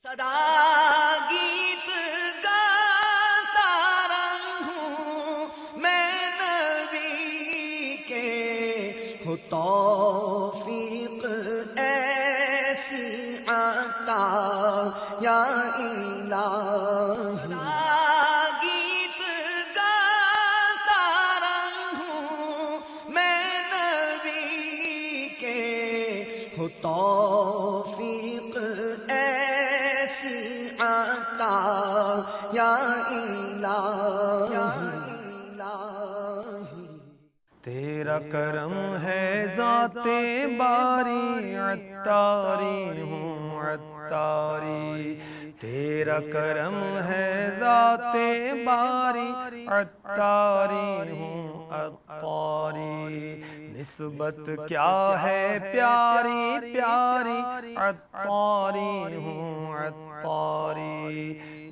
صدا گیت گاتا رہوں میں نبی کے، ہو توفیق ایسی عطا یا الہی۔ گیت گاتا رہوں میں نبی کے، ہو توفیق ایسی عطا یا الہی۔ تیرا کرم ہے ذات باری، عطاری ہوں عطاری۔ تیرا کرم ہے ذات باری، عطاری ہوں عطاری۔ نسبت کیا ہے پیاری پیاری، عطاری ہوں عطاری۔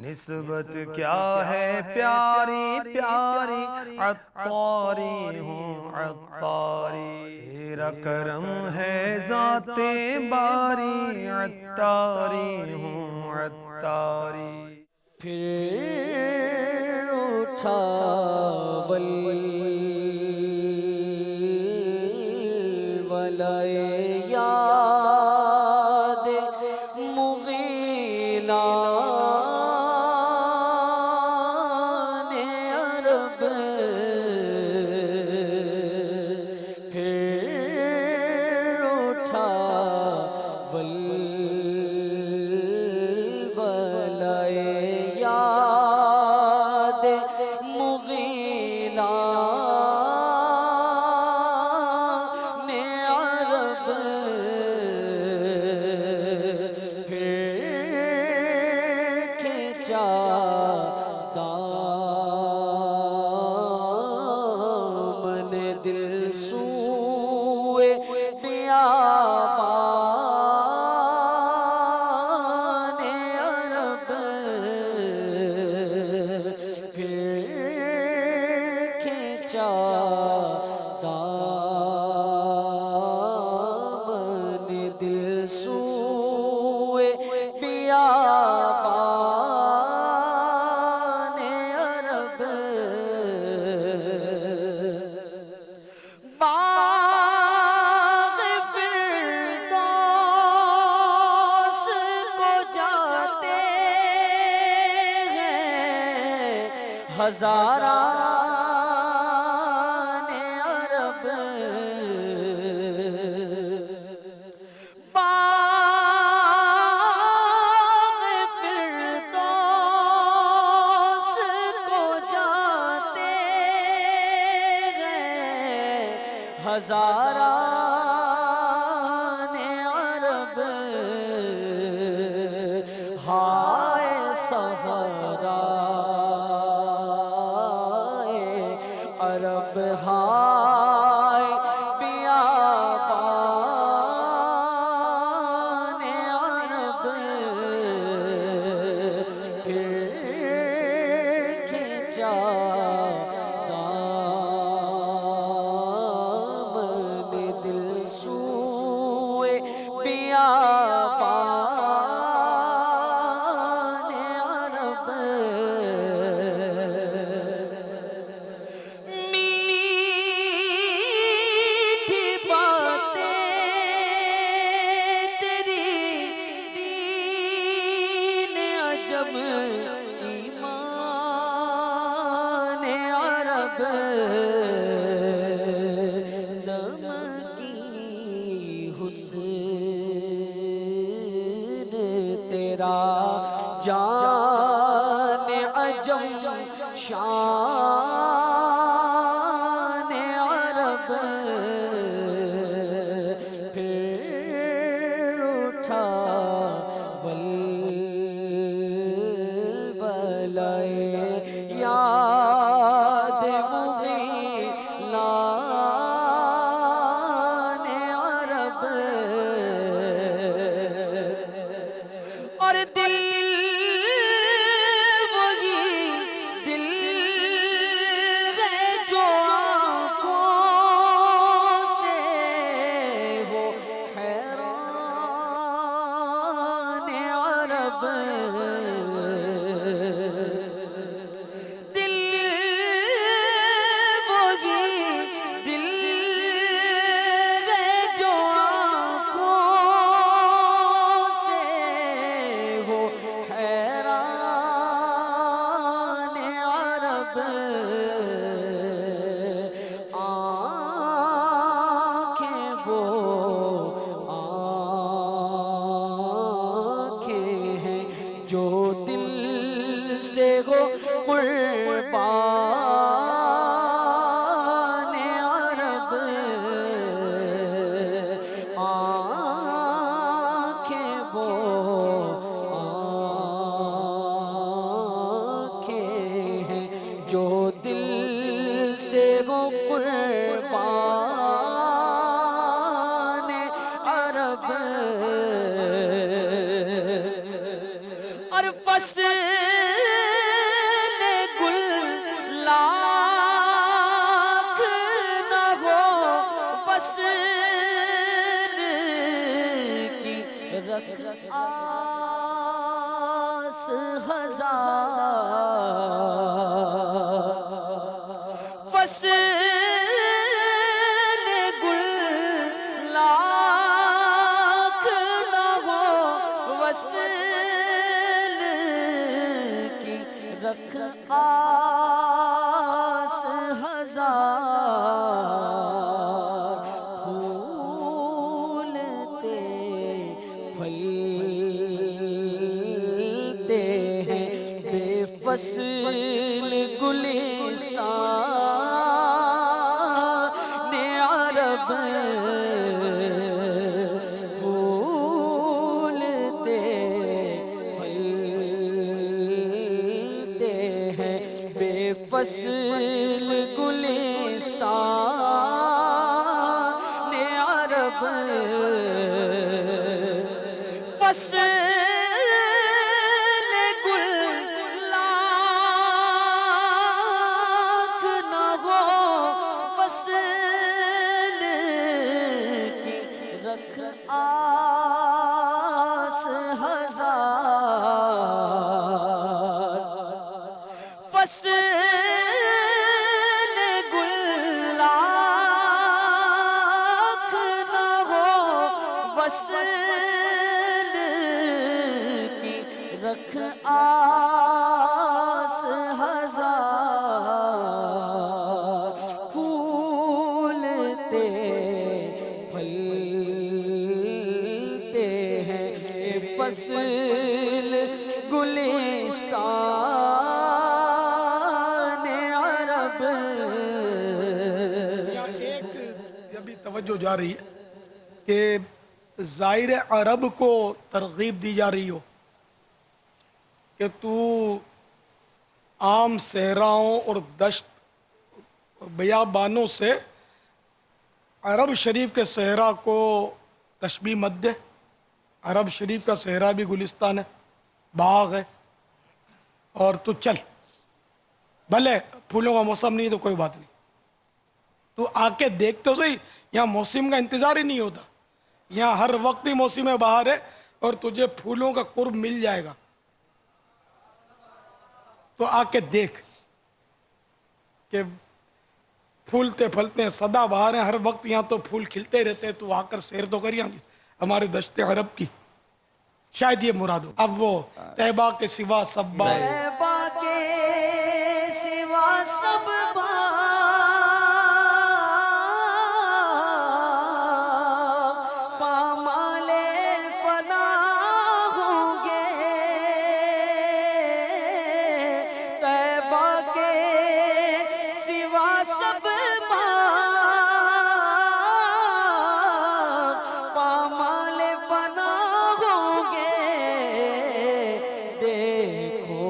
نسبت کیا ہے پیاری پیاری، عطاری ہوں عطاری۔ تیرا کرم ہے ذات باری، عطاری ہوں عطاری۔ پھر اٹھا ولائے یاد مغیلان عرب، پھر اٹھا ولائے یاد مغیلان عرب، پھر کھینچا دامن دل سوئے بیابان عرب، پھر کھینچا دامن دل سوئے بیابان عرب، باغ فردوس کو جاتے ہیں ہزاران عرب، باغ فردوس کو جاتے ہیں ہزاران عرب، ہائے صحرائے عرب، ہائے بیابان عرب، پھر کھینچا دامن دل سوئے بیابان عرب، میٹھی باتیں تیری دین عجم ایمان عرب، نمکی حسن تیرا جان عجم شان عرب، پھر اٹھا ولائے یاد مغیلان عرب، اور دل وہی دل ہے جو آنکھوں سے ہو حیران عرب، دل وہی دل ہے جو آنکھوں سے ہو حیران عرب آنکھیں وہ آنکھیں ہیں جو دل سے ہو قربان عرب آنکھیں وہ آنکھیں ہیں جو دل سے ہو قربان عرب اور فصل گل لاکھ نہ ہو فصل کی رکھ آس ہزار فصل گل لاکھ نہ ہو وصل کی رکھ آس ہزار پھولتے پھلتے ہیں بے فصل گلستان عرب پھولتے پھلتے ہیں بے فصل گلستان عرب فصل گل لاکھ نہ ہو فصل کی رکھ آس ہزار فصل گل لاکھ نہ ہو فصل کی رکھ آس ہزار پھولتے پھلتے ہیں فصل گلستان عرب ایک ابھی توجہ جا رہی ہے کہ زائر عرب کو ترغیب دی جا رہی ہو کہ تو عام صحراؤں اور دشت بیابانوں سے عرب شریف کے صحرا کو تشبیہ مت دے. عرب شریف کا صحرا بھی گلستان ہے، باغ ہے، اور تو چل بھلے پھولوں کا موسم نہیں تو کوئی بات نہیں، تو آ کے دیکھ تو صحیح. یہاں موسم کا انتظار ہی نہیں ہوتا، یہاں ہر وقت ہی موسم بہار ہے اور تجھے پھولوں کا قرب مل جائے گا. تو آ کے دیکھ کہ پھولتے پھلتے ہیں، سدا بہار ہیں، ہر وقت یہاں تو پھول کھلتے رہتے ہیں. تو آ کر سیر تو کر یہاں کی ہمارے دشت عرب کی، شاید یہ مراد ہو. اب وہ طیبہ کے سوا سب باغ، طیبہ کے سوا سب باغ پامال فنا ہوں گے. طیبہ کے سوا سب باغ پامال فنا ہوں گے. دیکھو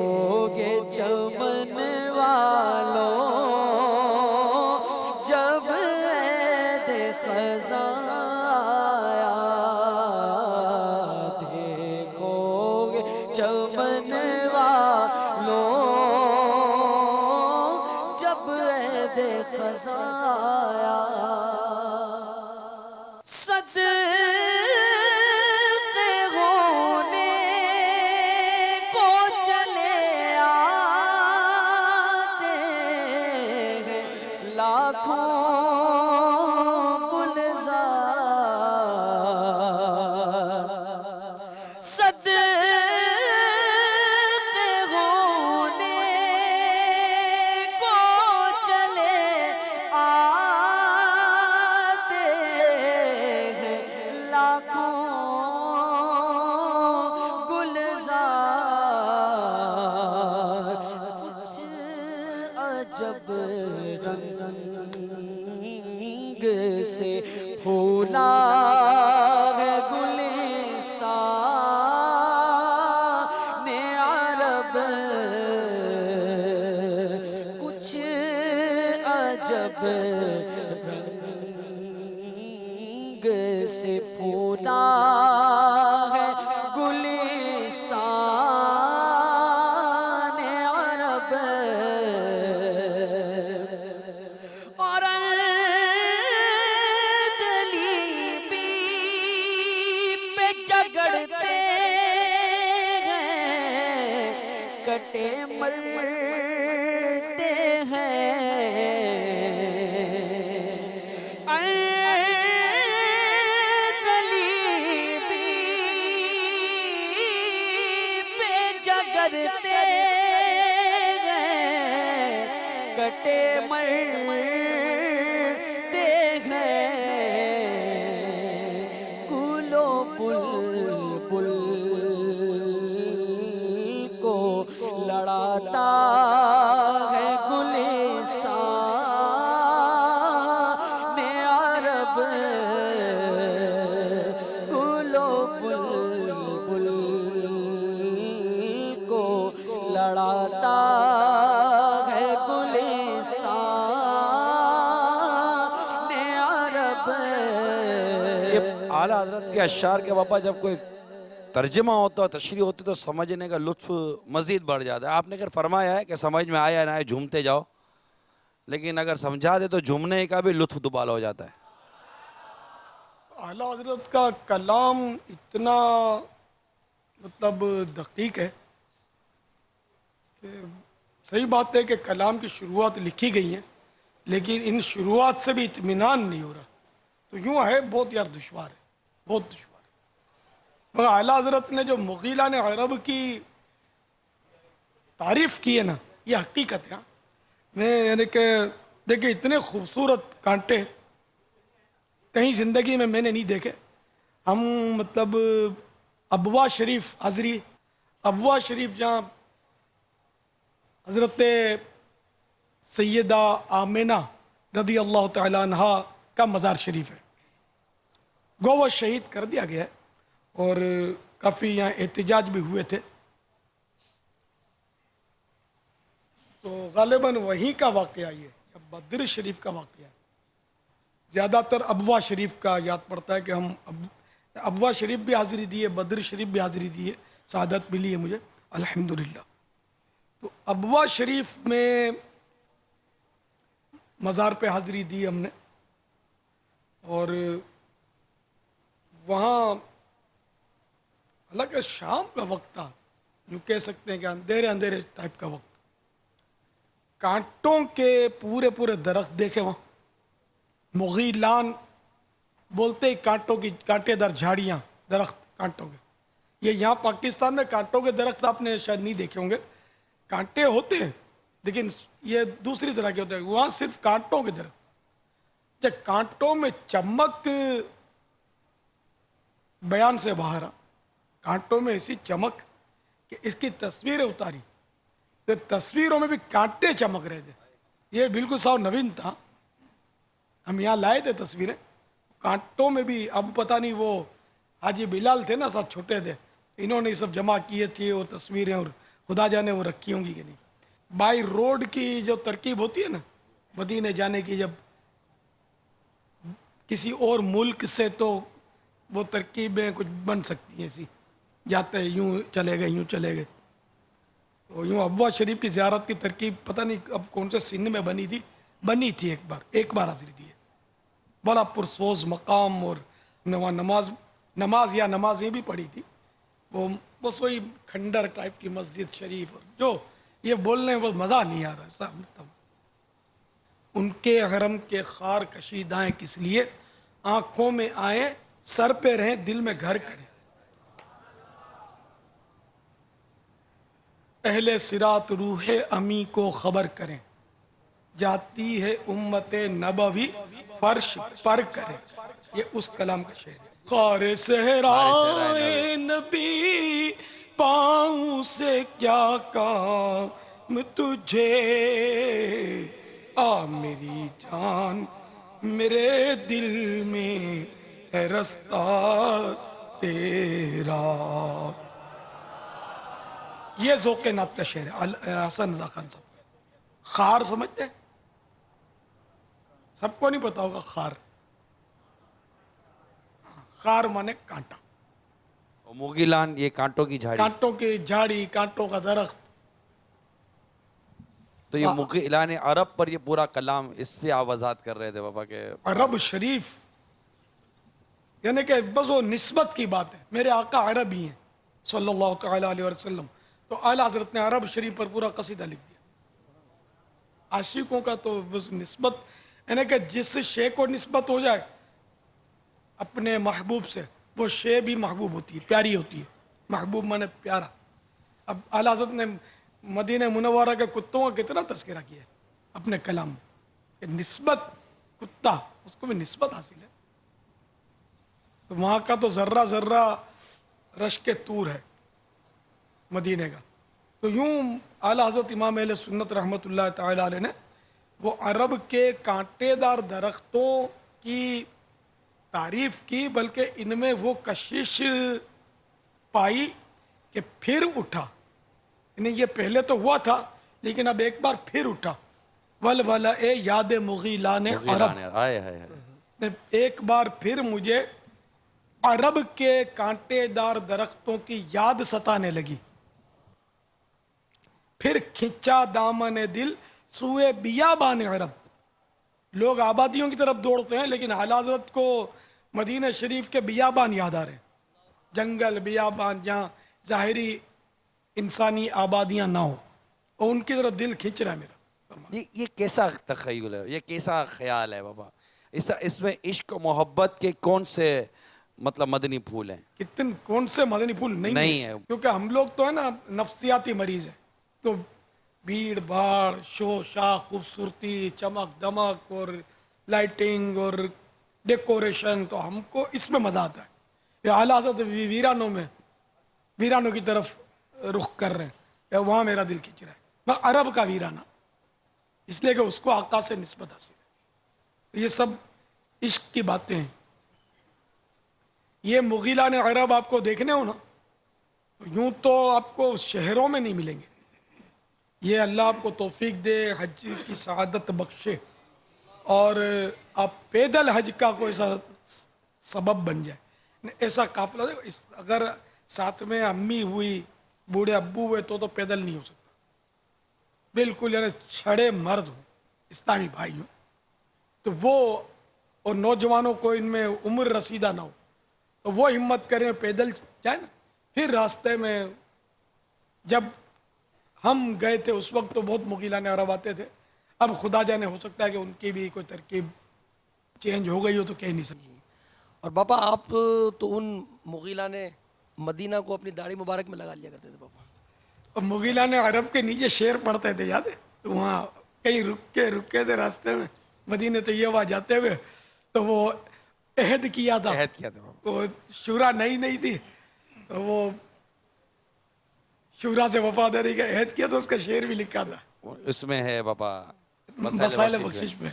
گے چمن والوں جب عید خزاں آیا. دیکھو گے چمن والوں جب عید خزاں آیا. صدقے ہونے عجب رنگ سے پھولا ہے گلستان عرب، کچھ عجب رنگ سے پھولا ہے گلستان عرب، اور دلیبی پہ جگڑتے ہیں، کٹے مرتے ہیں، دلیبی پہ جگڑتے ہیں، کٹے مرتے ہیں، گل و بلبل کو لڑاتا ہے گلستان عرب، گل و بلبل کو لڑاتا ہے گلستان عرب۔ یہ اعلیٰ حضرت کے اشعار کے باپا جب کوئی ترجمہ ہوتا ہے، تشریح ہوتی تو سمجھنے کا لطف مزید بڑھ جاتا ہے۔ آپ نے اگر فرمایا ہے کہ سمجھ میں آیا نہ آئے جھومتے جاؤ، لیکن اگر سمجھا دے تو جھومنے کا بھی لطف دوبالا ہو جاتا ہے۔ اعلیٰ حضرت کا کلام اتنا مطلب دقیق ہے کہ صحیح بات ہے کہ کلام کی شروعات لکھی گئی ہیں، لیکن ان شروعات سے بھی اطمینان نہیں ہو رہا، تو یوں ہے بہت یار دشوار ہے، بہت دشوار ہے۔ مگر اعلیٰ حضرت نے جو مغیلان عرب کی تعریف کی ہے نا، یہ حقیقت ہے۔ میں یعنی کہ دیکھیں اتنے خوبصورت کانٹے کہیں زندگی میں نے نہیں دیکھے۔ ہم مطلب ابوا شریف حاضری، ابوا شریف جہاں حضرت سیدہ آمینہ رضی اللہ تعالیٰ عنہا کا مزار شریف ہے، گو وہ شہید کر دیا گیا ہے، اور کافی یہاں احتجاج بھی ہوئے تھے، تو غالباً وہیں کا واقعہ یہ ہے، بدر شریف کا واقعہ ہے۔ زیادہ تر ابوا شریف کا یاد پڑتا ہے کہ ہم ابوا شریف بھی حاضری دی ہے، بدر شریف بھی حاضری دی ہے، سعادت ملی ہے مجھے الحمدللہ۔ تو ابوا شریف میں مزار پہ حاضری دی ہم نے، اور وہاں حالانکہ شام کا وقت تھا، یوں کہہ سکتے ہیں کہ اندھیرے اندھیرے ٹائپ کا وقت، کانٹوں کے پورے پورے درخت دیکھے وہاں، مغیلان بولتے ہی کانٹوں کی، کانٹے دار جھاڑیاں، درخت کانٹوں کے۔ یہ یہاں پاکستان میں کانٹوں کے درخت آپ نے شاید نہیں دیکھے ہوں گے، کانٹے ہوتے ہیں لیکن یہ دوسری طرح کے ہوتے ہیں، وہاں صرف کانٹوں کے درخت۔ جب کانٹوں میں چمک بیان سے باہر آ، کانٹوں میں ایسی چمک کہ اس کی تصویریں اتاری، تو تصویروں میں بھی کانٹے چمک رہے تھے۔ یہ بالکل ساؤ نوین تھا، ہم یہاں لائے تھے تصویریں، کانٹوں میں بھی۔ اب پتہ نہیں وہ حاجی بلال تھے نا ساتھ، چھوٹے تھے، انہوں نے یہ سب جمع کیے تھے وہ تصویریں، اور خدا جانے وہ رکھی ہوں گی کہ نہیں۔ بائی روڈ کی جو ترکیب ہوتی ہے نا مدینے جانے کی، جب کسی اور ملک سے تو وہ ترکیبیں کچھ بن سکتی ہیں، ایسی جاتے یوں چلے گئے یوں چلے گئے، تو یوں ابوا شریف کی زیارت کی ترکیب پتہ نہیں اب کون سے سن میں بنی تھی ایک بار حاضری دی ہے، بڑا پرسوز مقام، اور ہم نے وہاں نمازیں بھی پڑھی تھی، وہ بس وہی کھنڈر ٹائپ کی مسجد شریف، اور جو یہ بولنے میں بس مزہ نہیں آ رہا ہے مطلب ان کے حرم کے خار کشیدائیں کس لیے، آنکھوں میں آئیں سر پہ رہیں دل میں گھر کریں، اہل صراط روح امی کو خبر کریں، جاتی ہے امت نبوی فرش پر کریں۔ یہ اس کلام کا شعر ہے۔ خار صحرائے نبی پاؤں سے کیا کام تجھے، آ میری جان میرے دل میں ہے رستہ تیرا. یہ ذوق نعت کا شعر ہے حسن رضا خان صاحب. خار سمجھتے ہیں؟ سب کو نہیں پتا ہوگا خار. خار مانے کانٹا، موگیلان یہ کانٹوں کی جھاڑی. کانٹوں کی جھاڑی، کانٹوں کا درخت. تو یہ موگیلان عرب پر یہ پورا کلام اس سے آپ وضاحت کر رہے تھے بابا کہ عرب شریف یعنی کہ بس وہ نسبت کی بات ہے. میرے آقا عربی ہیں صلی اللہ تعالی علیہ وسلم، تو اعلیٰ حضرت نے عرب شریف پر پورا قصیدہ لکھ دیا. عاشقوں کا تو بس نسبت، یعنی کہ جس شے کو نسبت ہو جائے اپنے محبوب سے، وہ شے بھی محبوب ہوتی ہے، پیاری ہوتی ہے. محبوب مانے پیارا. اب اعلیٰ حضرت نے مدینہ منورہ کے کتوں کا کتنا تذکرہ کیا ہے اپنے کلام میں، کہ نسبت کتا، اس کو بھی نسبت حاصل ہے. تو وہاں کا تو ذرہ ذرہ رشک طور ہے مدینے کا. تو یوں اعلیٰ حضرت امام اہل سنت رحمۃ اللہ تعالی علیہ نے وہ عرب کے کانٹے دار درختوں کی تعریف کی، بلکہ ان میں وہ کشش پائی کہ پھر اٹھا. یعنی یہ پہلے تو ہوا تھا لیکن اب ایک بار پھر اٹھا. ولولہ یاد مغیلان عرب، آئے ہے. ایک بار پھر مجھے عرب کے کانٹے دار درختوں کی یاد ستانے لگی. پھر کھینچا دامن دل سوئے بیابان عرب. لوگ آبادیوں کی طرف دوڑتے ہیں لیکن اعلیٰ حضرت کو مدینہ شریف کے بیابان یاد آ رہے ہیں. جنگل، بیابان، جہاں ظاہری انسانی آبادیاں نہ ہو، اور ان کی طرف دل کھینچ رہا ہے میرا. یہ کیسا تخیل ہے، یہ کیسا خیال ہے بابا؟ اس میں عشق و محبت کے کون سے مطلب مدنی پھول ہیں؟ کتنے کون سے مدنی پھول نہیں ہے، کیونکہ ہم لوگ تو ہے نا نفسیاتی مریض ہیں. تو بھیڑ بھاڑ، شو شاہ، خوبصورتی، چمک دمک اور لائٹنگ اور ڈیکوریشن، تو ہم کو اس میں مزہ آتا ہے. یہ اعلیٰ حضرت ویرانوں کی طرف رخ کر رہے ہیں، وہاں میرا دل کھینچ رہا ہے. میں عرب کا ویرانہ، اس لیے کہ اس کو آقا سے نسبت حاصل ہے. یہ سب عشق کی باتیں ہیں. یہ مغیلان عرب آپ کو دیکھنے ہو نا، یوں تو آپ کو شہروں میں نہیں ملیں گے. یہ اللہ آپ کو توفیق دے، حج کی سعادت بخشے، اور آپ پیدل حج کا کوئی ایسا سبب بن جائے. ایسا قافلہ اگر ساتھ میں امی ہوئی، بوڑھے ابو ہوئے تو پیدل نہیں ہو سکتا. بالکل یعنی چھڑے مرد ہوں، اسلامی بھائی ہوں، تو وہ، اور نوجوانوں کو ان میں عمر رسیدہ نہ ہو تو وہ ہمت کریں پیدل جائیں نا. پھر راستے میں جب ہم گئے تھے اس وقت تو بہت مغیلان عرب آتے تھے. اب خدا جانے، ہو سکتا ہے کہ ان کی بھی کوئی ترکیب چینج ہو گئی ہو تو کہہ نہیں سکتی. اور بابا آپ تو ان مغیلان مدینہ کو اپنی داڑھی مبارک میں لگا لیا کرتے تھے بابا. اور مغیلان عرب کے نیچے شعر پڑھتے تھے، یاد ہے؟ وہاں کہیں رکے تھے راستے میں مدینہ طیبہ جاتے ہوئے، تو وہ عہد کیا تھا. عہد کیا تھا بابا. وہ شورا نئی تھی، تو وہ شورا سے وفاداری کا عہد کیا، تو اس کا شعر بھی لکھا تھا. اس میں ہے بابا مسائل بخشش میں.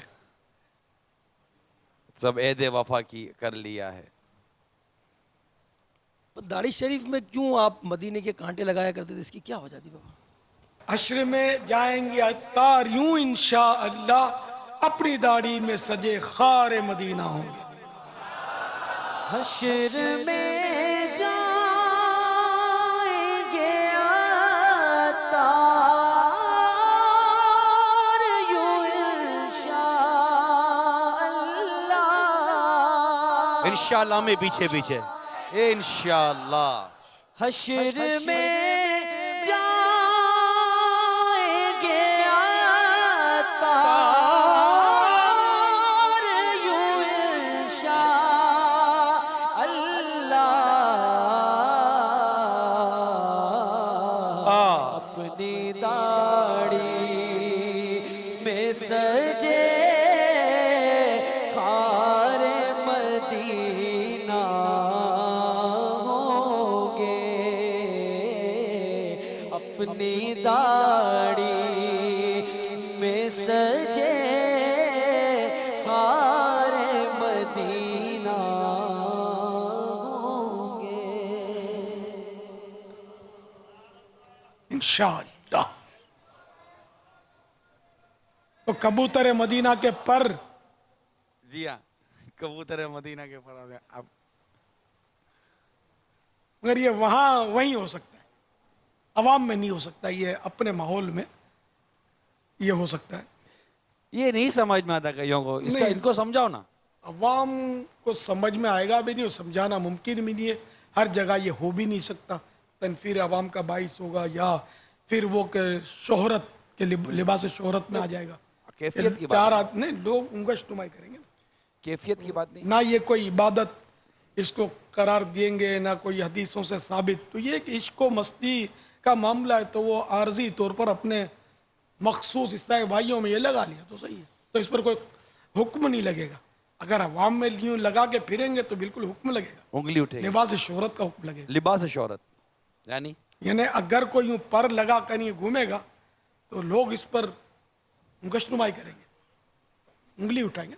سب عہد وفا کی کر لیا ہے. داڑھی شریف میں کیوں آپ مدینے کے کانٹے لگایا کرتے تھے؟ اس کی کیا وجہ تھی بابا؟ حشر میں جائیں گے عطار یوں انشاءاللہ، اپنی داڑھی میں سجے خار مدینہ ہوں گے. حشر میں جائیں گے عطار یوں انشاءاللہ میں پیچھے انشاءاللہ. حشر میں جائیں گے عطار یوں انشاءاللہ، اپنی داڑھی میں سجے خار مدینہ ہوں گے. اپنی داڑھی میں سجے خار مدینہ ہوں گے انشاءاللہ. تو کبوتر مدینہ کے پر جی ہاں کبوتر مدینہ کے پڑھا گیا اب مگر یہ وہاں وہیں ہو سکتا ہے، عوام میں نہیں ہو سکتا، یہ اپنے ماحول میں یہ ہو سکتا ہے. یہ نہیں سمجھ میں آتا کئیوں کو، اس کا نہیں. ان کو سمجھاؤ نا. عوام کو سمجھ میں آئے گا بھی نہیں اور سمجھانا ممکن بھی نہیں ہے، ہر جگہ یہ ہو بھی نہیں سکتا. تنفیر عوام کا باعث ہوگا یا پھر وہ کہ شہرت کے لباس شہرت میں آ جائے گا. کیفیت کی چار بات آدمی لوگ انگش نمائی کریں گے نا. کیفیت کی بات نہیں. نہ یہ کوئی عبادت اس کو قرار دیں گے، نہ کوئی حدیثوں سے ثابت. تو یہ کہ عشق و مستی کا معاملہ ہے تو وہ عارضی طور پر اپنے مخصوص عیسائی بھائیوں میں یہ لگا لیا تو صحیح ہے، تو اس پر کوئی حکم نہیں لگے گا. اگر عوام میں یوں لگا کے پھریں گے تو بالکل حکم لگے گا، انگلی اٹھے گی. لباس شہرت کا حکم لگے گا. لباس شہرت یعنی اگر کوئی یوں پر لگا کر یہ گھومے گا تو لوگ اس پر انگش نمائی کریں گے، انگلی اٹھائیں گے.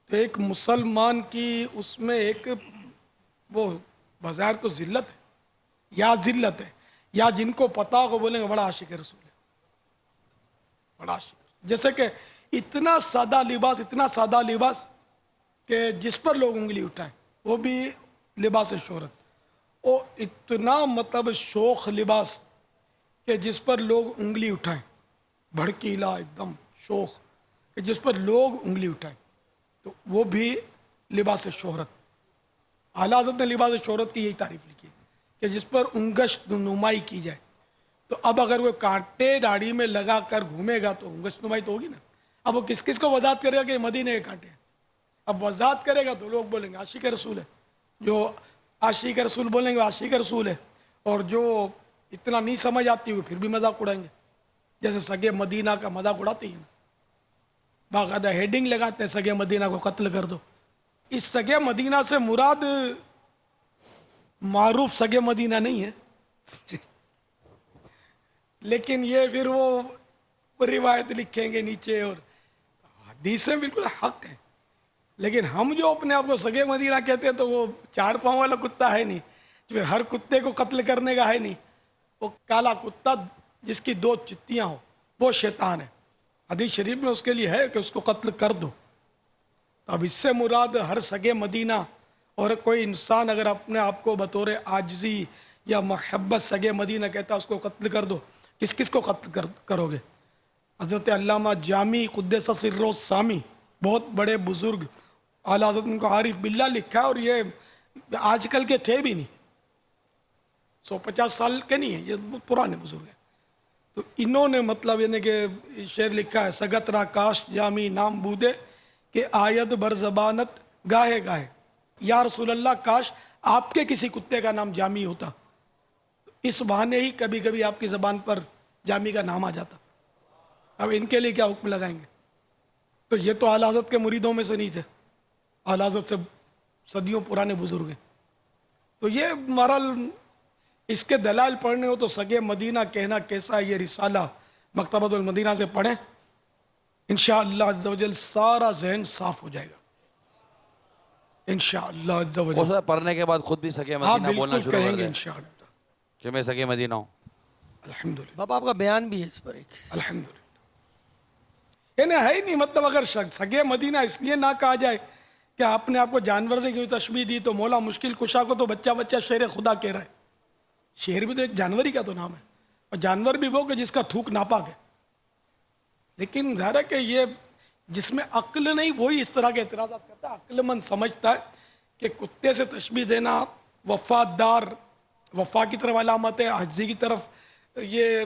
تو ایک مسلمان کی اس میں ایک وہ بظاہر تو ذلت ہے یا ذلت ہے، یا جن کو پتا ہو بولیں گے بڑا عاشق رسول ہے، بڑا عاشق. جیسے کہ اتنا سادہ لباس کہ جس پر لوگ انگلی اٹھائیں وہ بھی لباس شہرت، اور اتنا مطلب شوخ لباس کہ جس پر لوگ انگلی اٹھائیں، بھڑکیلا ایک دم شوخ کہ جس پر لوگ انگلی اٹھائیں، تو وہ بھی لباس شہرت. اعلیٰ حضرت نے لباس شہرت کی یہی تعریف لکھی ہے کہ جس پر انگش نمائی کی جائے. تو اب اگر وہ کانٹے داڑھی میں لگا کر گھومے گا تو انگش نمائی تو ہوگی نا. اب وہ کس کس کو وضاحت کرے گا کہ یہ مدینے کے کانٹے ہیں. اب وضاحت کرے گا تو لوگ بولیں گے عاشق رسول ہے، جو عاشق رسول بولیں گے عاشق رسول ہے، اور جو اتنا نہیں سمجھ آتی ہوئی پھر بھی مذاق اڑائیں گے. جیسے سگے مدینہ کا مذاق اڑاتے ہیں، باقاعدہ ہیڈنگ لگاتے ہیں سگے مدینہ کو قتل کر دو. اس سگے مدینہ سے مراد معروف سگے مدینہ نہیں ہے، لیکن یہ پھر وہ روایت لکھیں گے نیچے، اور حدیثیں بالکل حق ہیں. لیکن ہم جو اپنے آپ کو سگے مدینہ کہتے ہیں تو وہ 4 پاؤں والا کتا ہے نہیں، پھر ہر کتے کو قتل کرنے کا ہے نہیں. وہ کالا کتا جس کی 2 چتیاں ہوں وہ شیطان ہے. حدیث شریف میں اس کے لیے ہے کہ اس کو قتل کر دو. تو اب اس سے مراد ہر سگے مدینہ، اور کوئی انسان اگر اپنے آپ کو بطور عاجزی یا محبت سگے مدینہ کہتا ہے اس کو قتل کر دو. کس کس کو قتل کرو گے؟ حضرت علامہ جامی قدس سرہ السامی بہت بڑے بزرگ، اعلیٰ حضرت ان کو عارف باللہ لکھا، اور یہ آج کل کے تھے بھی نہیں، 150 سال کے نہیں ہیں، یہ بہت پرانے بزرگ ہیں. تو انہوں نے مطلب یعنی کہ شعر لکھا ہے، سگت را کاش جامی نام بودے کہ آید بر زبانت گاہے گاہے. یا رسول اللہ کاش آپ کے کسی کتے کا نام جامی ہوتا، اس بہانے ہی کبھی کبھی آپ کی زبان پر جامی کا نام آ جاتا. اب ان کے لیے کیا حکم لگائیں گے؟ تو یہ تو اعلیٰ حضرت کے مریدوں میں سے نہیں تھے، اعلیٰ حضرت سے صدیوں پرانے بزرگ ہیں. تو یہ بہرحال اس کے دلائل پڑھنے ہو تو سگے مدینہ کہنا کیسا، یہ رسالہ مکتبۃ المدینہ سے پڑھیں، انشاءاللہ عز و جل سارا ذہن صاف ہو جائے گا انشاءاللہ عز و جل. پڑھنے کے بعد خود بھی سگے ہاں مدینہ بولنا بالکل شروع کہیں کر گے دیں انشاءاللہ. کہ میں سگے مدینہ ہوں. الحمدللہ باپ آپ کا بیان بھی ہے اس پر ایک. الحمدللہ. یعنی ہے ہی نہیں، مطلب اگر سگے مدینہ اس لیے نہ کہا جائے کہ آپ نے آپ کو جانور سے کیوں تشبیہ دی، تو مولا مشکل کشا کو تو بچہ بچہ شیر خدا کہہ رہا ہے. شیر بھی تو ایک جانور ہی کا تو نام ہے، اور جانور بھی وہ کہ جس کا تھوک ناپاک ہے. لیکن ظاہر ہے کہ یہ جس میں عقل نہیں وہی اس طرح کے اعتراضات کرتا ہے. عقل مند سمجھتا ہے کہ کتے سے تشبیہ دینا وفادار، وفا کی طرف علامت ہے، عاجزی کی طرف یہ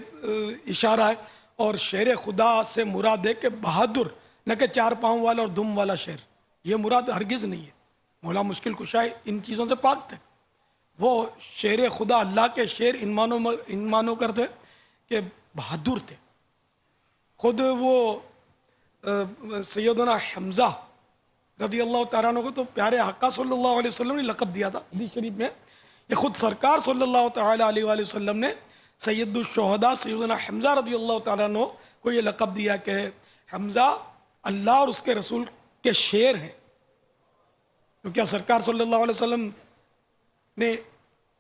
اشارہ ہے، اور شیر خدا سے مراد ہے کہ بہادر، نہ کہ 4 پاؤں والا اور دم والا شیر. یہ مراد ہرگز نہیں ہے. مولا مشکل کشا ان چیزوں سے پاک تھے. وہ شیر خدا اللہ کے شیر ان مانو کرتے کہ بہادر تھے. خود وہ سیدنا حمزہ رضی اللہ تعالیٰ عنہ کو تو پیارے آقا صلی اللہ علیہ وسلم نے لقب دیا تھا. حدیث شریف میں یہ خود سرکار صلی اللہ تعالیٰ علیہ وآلہ وسلم نے سید الشہداء سیدنا حمزہ رضی اللہ تعالیٰ عنہ کو یہ لقب دیا کہ حمزہ اللہ اور اس کے رسول کے شیر ہیں. تو کیا سرکار صلی اللہ علیہ وسلم نے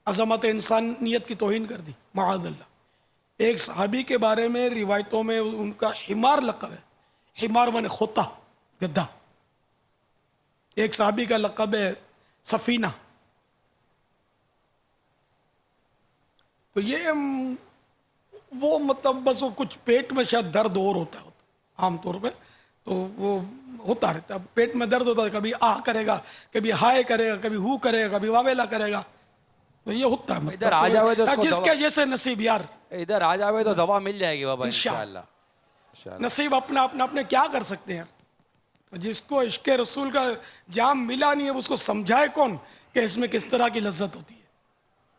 عظمت انسانیت کی توہین کر دی؟ معاذ اللہ. ایک صحابی کے بارے میں روایتوں میں ان کا حمار لقب ہے. حمار مانے خوطہ، گدھا. ایک صحابی کا لقب ہے سفینہ. تو یہ وہ مطلب بس وہ کچھ پیٹ میں شاید درد اور ہوتا ہے عام طور پہ، تو وہ ہوتا رہتا ہے. پیٹ میں درد ہوتا ہے، کبھی آہ کرے گا، کبھی ہائے کرے گا، کبھی ہو کرے گا، کبھی واویلا کرے گا. تو یہ ہوتا ہے ادھر آ جاوے تو اس کو جس دوا- کے جیسے نصیب یار. ادھر آ جاوے تو دوا مل جائے گی بابا انشاءاللہ. انشاءاللہ. نصیب اپنا اپنے کیا کر سکتے ہیں. جس کو عشق رسول کا جام ملا نہیں ہے اس کو سمجھائے کون کہ اس میں کس طرح کی لذت ہوتی ہے.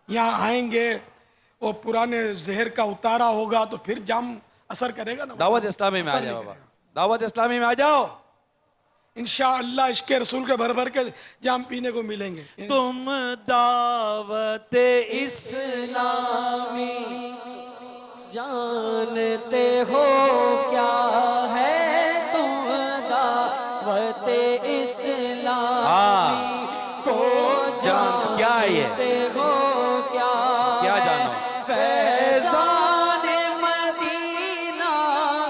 یہاں آئیں گے اور پرانے زہر کا اتارا ہوگا تو پھر جام اثر کرے گا نا. دعوت اسلامی میں آ اثر جاؤ نہیں بابا، کرے گا. دعوت اسلامی میں آ جاؤ. انشاءاللہ عشق رسول کے بھر بھر کے جام پینے کو ملیں گے. تم دعوت اسلامی جانتے ہو کیا ہے تم دعوت اسلامی کو جان کیا ہے یہ؟ جانتے ہو کیا جانو؟ فیضان مدینہ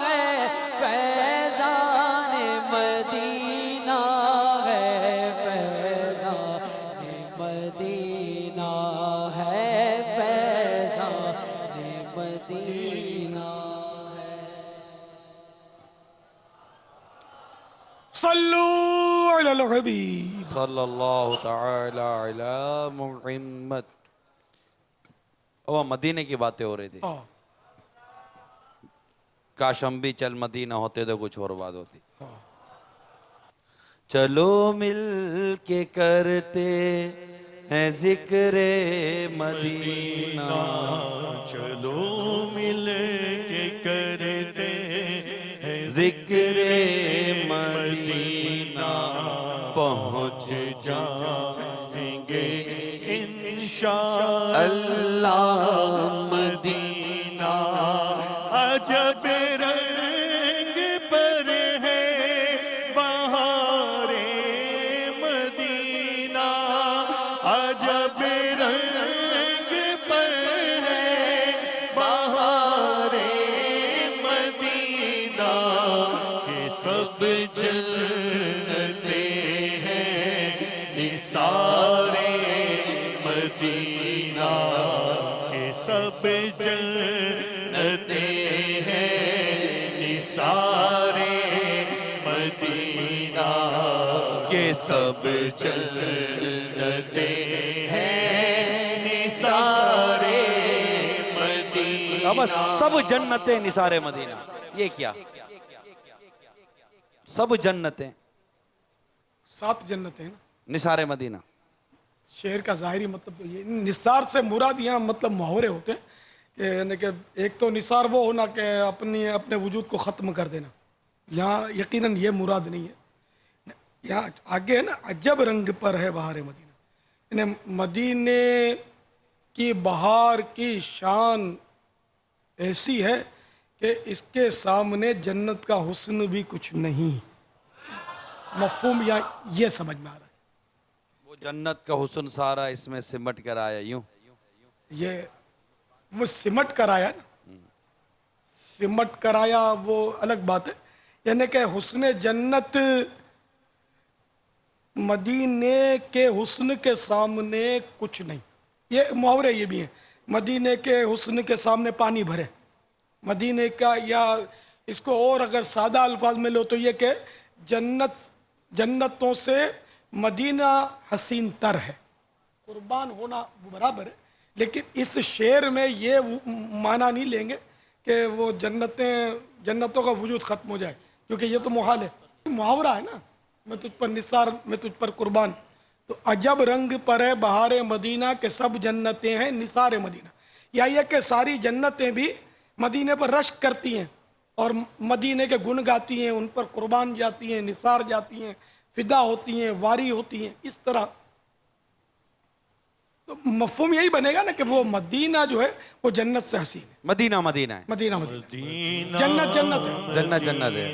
ہے، فیضان مدینہ ہے، فیضان مدینہ ہے، فیضان مدینہ ہے. صلو علی الحبیب. صلی اللہ تعالی علی محمد. وہ مدینے کی باتیں ہو رہی تھی. کاش ہم بھی چل مدینہ ہوتے تو کچھ اور بات ہوتی. چلو مل کے کرتے ہیں ذکر مدینہ، چلو مل کے کرتے ہیں ذکر مدینہ، پہنچ جائیں گے انشاءاللہ اللہ مدینہ. عجب رنگ پر ہے بہار مدینہ، عجب رنگ پر ہے بہار مدینہ، کہ سب جنتے ہیں نثار مدینہ، کہ سب جنتے ہیں نثار مدینہ، کہ سب جنتے ہیں نثار مدینہ. اب سب جنتیں نثار مدینہ. یہ کیا؟ سب جنتیں 7 جنتیں ہیں نا. نثار مدینہ. شعر کا ظاہری مطلب تو یہ نثار سے مراد یہاں مطلب محاورے ہوتے ہیں کہ یعنی کہ ایک تو نثار وہ ہونا کہ اپنے وجود کو ختم کر دینا. یہاں یقیناً یہ مراد نہیں ہے. یہاں آگے ہے نا عجب رنگ پر ہے بہار مدینہ، یعنی مدینے کی بہار کی شان ایسی ہے کہ اس کے سامنے جنت کا حسن بھی کچھ نہیں. مفہوم یہاں یہ سمجھ میں آ رہا ہے. وہ جنت کا حسن سارا اس میں سمٹ کر آیا. یوں یہ وہ سمٹ کر آیا نا، سمٹ کر آیا وہ الگ بات ہے. یعنی کہ حسن جنت مدینے کے حسن کے سامنے کچھ نہیں. یہ محاورے یہ بھی ہیں. مدینے کے حسن کے سامنے پانی بھرے. مدینے کا، یا اس کو اور اگر سادہ الفاظ میں لو تو یہ کہ جنتوں سے مدینہ حسین تر ہے. قربان ہونا برابر ہے، لیکن اس شعر میں یہ معنی نہیں لیں گے کہ وہ جنتوں کا وجود ختم ہو جائے، کیونکہ یہ تو محال ہے. محاورہ ہے نا، میں تجھ پر نثار، میں تجھ پر قربان. تو عجب رنگ پر ہے بہار مدینہ کہ سب جنتیں ہیں نثار مدینہ. یا یہ کہ ساری جنتیں بھی مدینے پر رشک کرتی ہیں اور مدینے کے گن گاتی ہیں، ان پر قربان جاتی ہیں، نثار جاتی ہیں، فدا ہوتی ہیں، واری ہوتی ہیں. اس طرح تو تو مفہوم یہی بنے گا نا کہ وہ مدینہ جو ہے وہ جنت سے حسین ہے. مدینہ مدینہ ہے، مدینہ مدینہ جنت جنت ہے. جنت جنت ہے.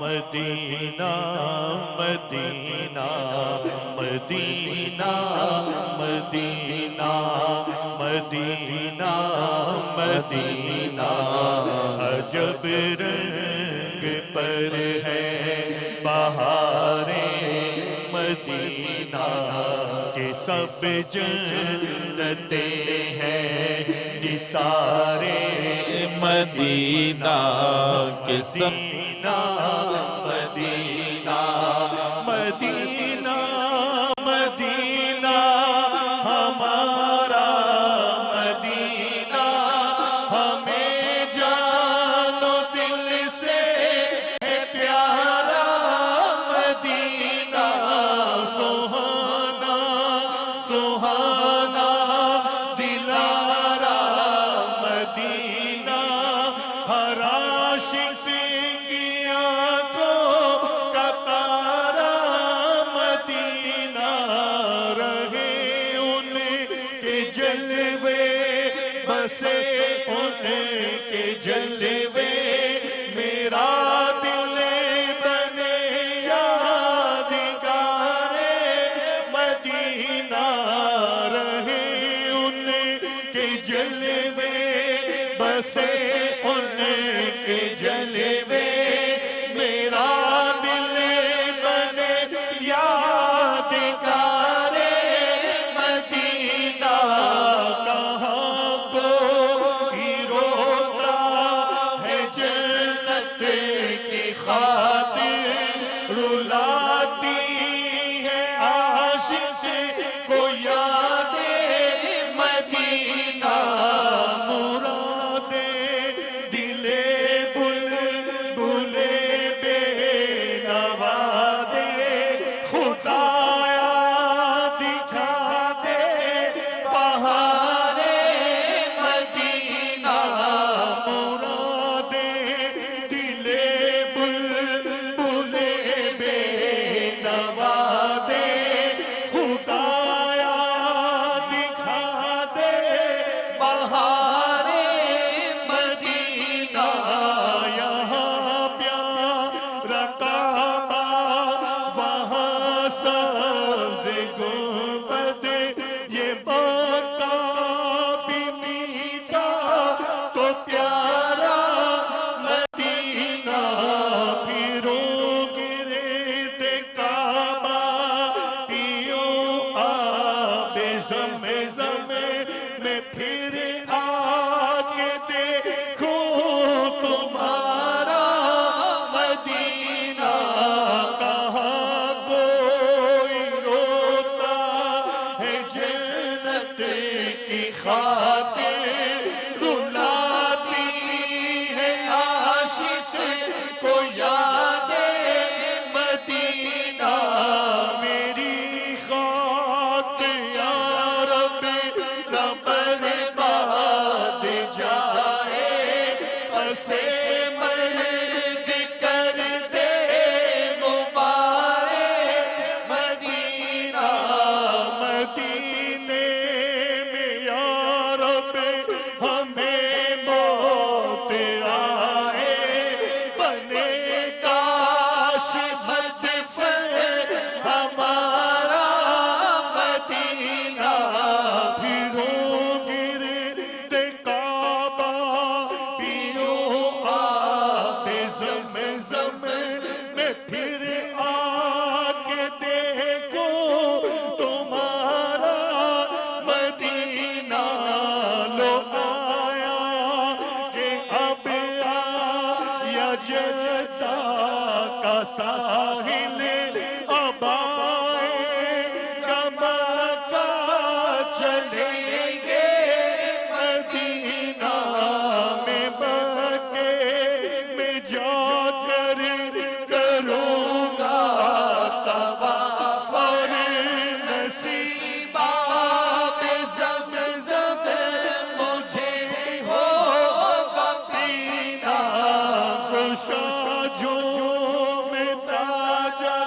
مدینہ مدینہ مدینہ مدینہ مدینہ مدینہ عجب رنگ پر ہے بہاریں مدینہ کے سب جنتیں ہیں نثارے مدینہ کے مدینہ مدینہ مدینہ مدینہ ہمارا مدینہ ہمیں جان و دل سے ہے پیارا مدینہ سہانا سہانا دلارا مدینہ ہر عاشق کی آنکھوں کا تارا مدینہ رہے ان کے جلوے بسے ان کے جلوے میرا دل بنے یادگار مدینہ رہے ان کے جلوے بسے ان کے جلوے میرا دل بنے یادگار مدینہ کہاں کوئی روتا ہے جنت کی خاطر رلاتی ہے عاشق کو یاد مدینہ مراد دل بلبل بے نوا دے خدایا دکھا دے بہار مدینہ مراد دل بلبل بے نوا دے خدایا دکھا دے بہار مدینہ یہاں پیارا کعبہ وہاں سبز گنبد یہ مکہ بھی میٹھا تو پیارا مدینہ پھرو گرد کعبہ پیو آب زمزم میں پھر آ کے دیکھو تمہارا مدینہ کہاں کوئی روتا ہے جنت کی خاطر رلاتی ہے عاشق کو یاد مدینہ میری خاک یا رب نہ برباد جائے اسے مرگ کر دے غبار مدینہ مدینے میں یا رب ہمیں موت آئے بنے کاش مدفن ہمارا مدینہ پھرو گرد کعبہ پیو آب زمزم میں پھر آ کے دیکھو تمہارا مدینہ لو آیا کہ اب آیا جدہ کا ساحل اب آئے گا مکہ چلیں گے مدینہ میں مکے میں جا کر کروں گا طواف اور نصیب آب زمزم مجھے ہوگا پینا خوشا جو میں تاجا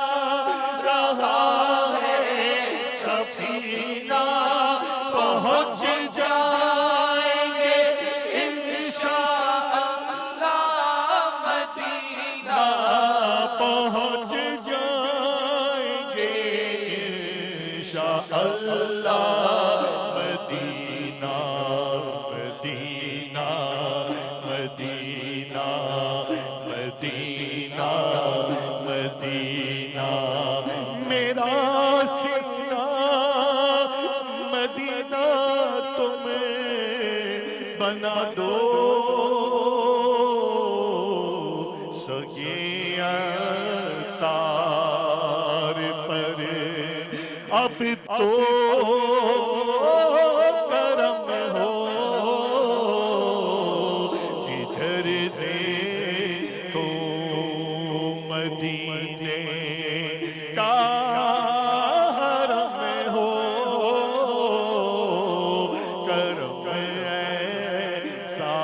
سکے تار پر اب تو کرم ہو جدھر دیکھو مدینے کا حرم ہو کرم ایسا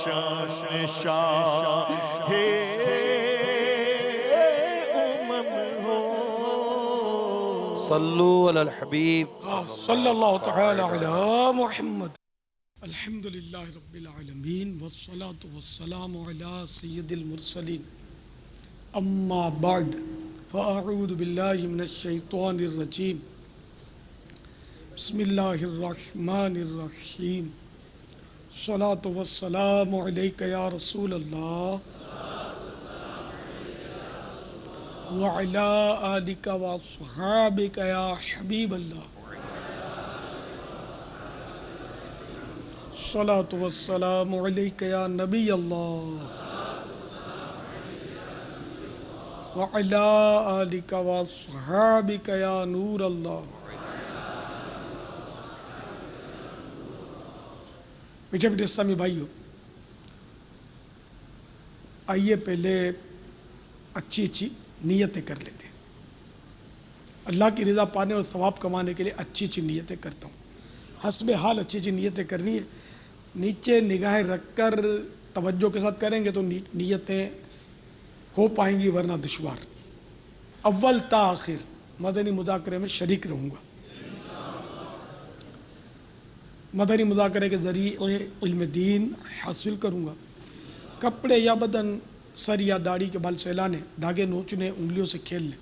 شاہ ہے صلو علی الحبیب صلی اللہ تعالی علی محمد. الحمدللہ رب العالمین والصلاة والسلام علی سید المرسلین. اما بعد فاعوذ باللہ من الشیطان الرجیم. بسم اللہ الرحمن الرحیم. الصلاة والسلام علیک یا رسول اللہ وعلا آلک واصحابک یا حبیب اللہ. الصلاة والسلام علیک یا نبی اللہ وعلا آلک واصحابک یا نور اللہ. میٹھے میٹھے اسلامی بھائیو، آئیے پہلے اچھی اچھی نیتیں کر لیتے ہیں. اللہ کی رضا پانے اور ثواب کمانے کے لیے اچھی اچھی نیتیں کرتا ہوں. حسب حال اچھی اچھی نیتیں کرنی ہے. نیچے نگاہیں رکھ کر توجہ کے ساتھ کریں گے تو نیتیں ہو پائیں گی، ورنہ دشوار. اول تا آخر مدنی مذاکرے میں شریک رہوں گا. مدنی مذاکرے کے ذریعے علم دین حاصل کروں گا. کپڑے یا بدن، سر یا داڑھی کے بال سہلانے، دھاگے نوچنے، انگلیوں سے کھیلنے،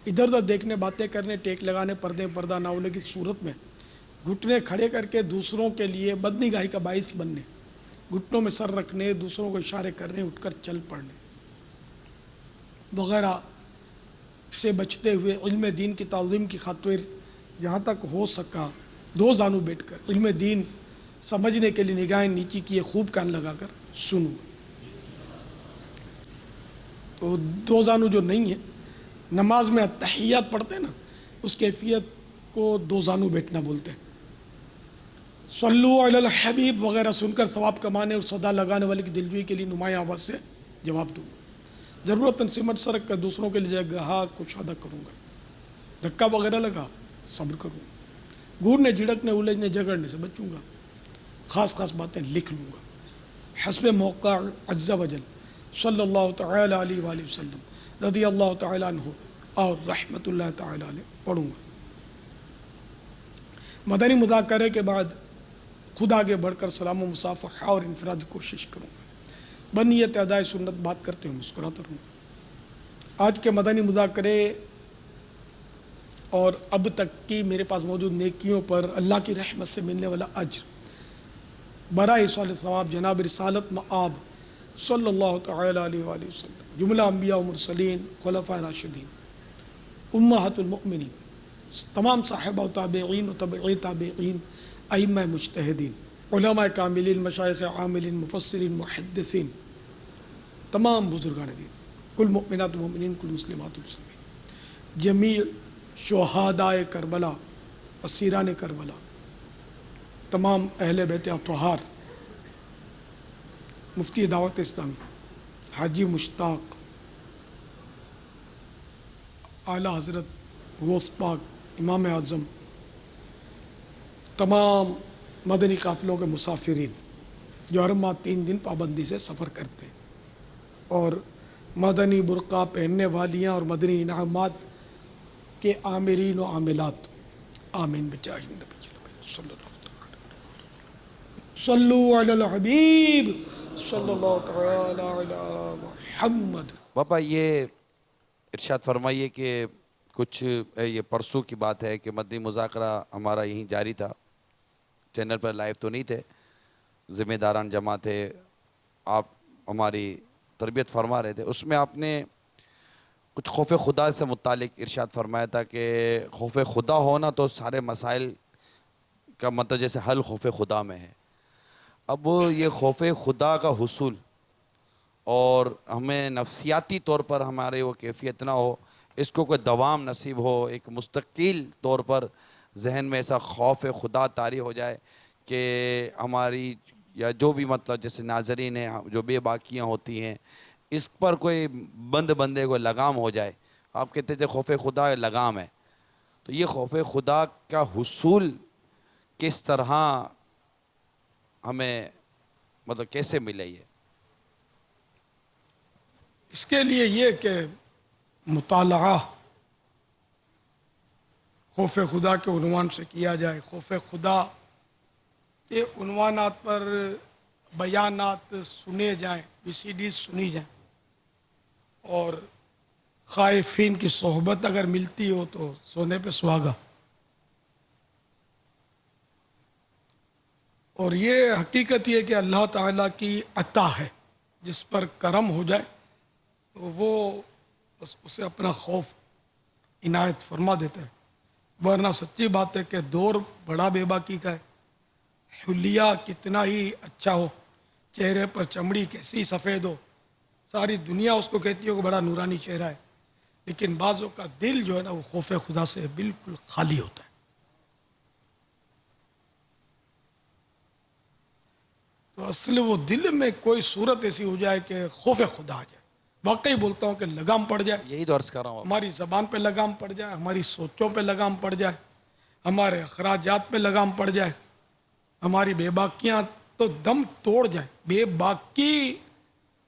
ادھر ادھر دیکھنے، باتیں کرنے، ٹیک لگانے، پردہ نہ ہونے کی صورت میں گھٹنے کھڑے کر کے دوسروں کے لیے بدنگاہی کا باعث بننے، گھٹنوں میں سر رکھنے، دوسروں کو اشارے کرنے، اٹھ کر چل پڑنے وغیرہ سے بچتے ہوئے علم دین کی تعظیم کی خاطر جہاں تک ہو سکا دو زانو بیٹھ کر علم دین سمجھنے کے لیے نگاہیں نیچی کیے خوب کان لگا کر سنوں. تو دو زانو جو نہیں ہے، نماز میں تحیات پڑھتے ہیں نا، اس کیفیت کو دو زانو بیٹھنا بولتے ہیں. صلو علی الحبیب وغیرہ سن کر ثواب کمانے اور صدا لگانے والے کی دلجوئی کے لیے نمایاں آواز سے جواب دوں گا. ضرورت سمٹ سرک کر دوسروں کے لیے جگہ کشادہ کروں گا. دھکا وغیرہ لگا صبر کروں گا. گھورنے جھڑکنے الجھنے جھگڑنے سے بچوں گا. خاص باتیں لکھ لوں گا. حسب موقع عز و جل صلی اللہ تعالی علیہ وآلہ وسلم رضی اللہ تعالی عنہ اور رحمت اللہ تعالی علیہ پڑھوں گا. مدنی مذاکرے کے بعد خود آگے بڑھ کر سلام و مصافحہ اور انفرادی کوشش کروں گا. بنیت ادائے سنت بات کرتے ہوئے مسکراتا رہوں گا. آج کے مدنی مذاکرے اور اب تک کی میرے پاس موجود نیکیوں پر اللہ کی رحمت سے ملنے والا اجر برائے صالح ثواب جناب رسالت مآب صلی اللہ تعالی علیہ وآلہ وسلم، جملہ انبیاء و مرسلین، خلفاء راشدین، امہات المؤمنین، تمام صاحبہ و تابعین و تبعی تابعین، ائمہ مجتہدین، علماء کاملین، مشائخ عاملین، مفسرین، محدثین، تمام بزرگان دین، کل مؤمنات و مؤمنین، کل مسلمات و مسلمین، جمیع شہدائے کربلا، اسیران کربلا، تمام اہل بیت اطہار، مفتی دعوت اسلامی حاجی مشتاق، اعلیٰ حضرت غوث پاک امام اعظم، تمام مدنی قافلوں کے مسافرین جو ہر ماہ 3 دن پابندی سے سفر کرتے ہیں، اور مدنی برقع پہننے والیاں اور مدنی انعامات کے عاملین و عاملات، آمین بجاہ النبی صلی اللہ علیہ وسلم. صلو علی الحبیب صلی اللہ تعالی علی محمد. بابا یہ ارشاد فرمائیے کہ کچھ یہ پرسوں کی بات ہے کہ مدنی مذاکرہ ہمارا یہیں جاری تھا، چینل پر لائیو تو نہیں تھے، ذمہ داران جمع تھے، آپ ہماری تربیت فرما رہے تھے. اس میں آپ نے کچھ خوف خدا سے متعلق ارشاد فرمایا تھا کہ خوف خدا ہونا تو سارے مسائل کا مطلب جیسے حل خوف خدا میں ہے. اب یہ خوف خدا کا حصول اور ہمیں نفسیاتی طور پر ہمارے وہ کیفیت نہ ہو، اس کو کوئی دوام نصیب ہو، ایک مستقل طور پر ذہن میں ایسا خوف خدا طاری ہو جائے کہ ہماری یا جو بھی مطلب جیسے ناظرین ہیں جو بے باکیاں ہوتی ہیں اس پر کوئی بندے کو لگام ہو جائے. آپ کہتے تھے خوف خدا لگام ہے، تو یہ خوف خدا کا حصول کس طرح ہمیں مطلب کیسے ملے؟ یہ اس کے لیے یہ کہ مطالعہ خوف خدا کے عنوان سے کیا جائے. خوف خدا کے عنوانات پر بیانات سنے جائیں، VCD سنی جائیں، اور خائفین کی صحبت اگر ملتی ہو تو سونے پہ سہاگا. اور یہ حقیقت یہ کہ اللہ تعالیٰ کی عطا ہے، جس پر کرم ہو جائے تو وہ بس اسے اپنا خوف عنایت فرما دیتا ہے. ورنہ سچی بات ہے کہ دور بڑا بے باکی کا ہے. حلیہ کتنا ہی اچھا ہو، چہرے پر چمڑی کیسی سفید ہو، ساری دنیا اس کو کہتی ہے کہ بڑا نورانی چہرہ ہے، لیکن بعضوں کا دل جو ہے نا وہ خوف خدا سے بالکل خالی ہوتا ہے. تو اصل وہ دل میں کوئی صورت ایسی ہو جائے کہ خوف خدا آ جائے. واقعی بولتا ہوں کہ لگام پڑ جائے، یہی تو عرض کر رہا ہوں. ہماری زبان پہ لگام پڑ جائے، ہماری سوچوں پہ لگام پڑ جائے، ہمارے اخراجات پہ لگام پڑ جائے، ہماری بے باکیاں تو دم توڑ جائیں. بے باکی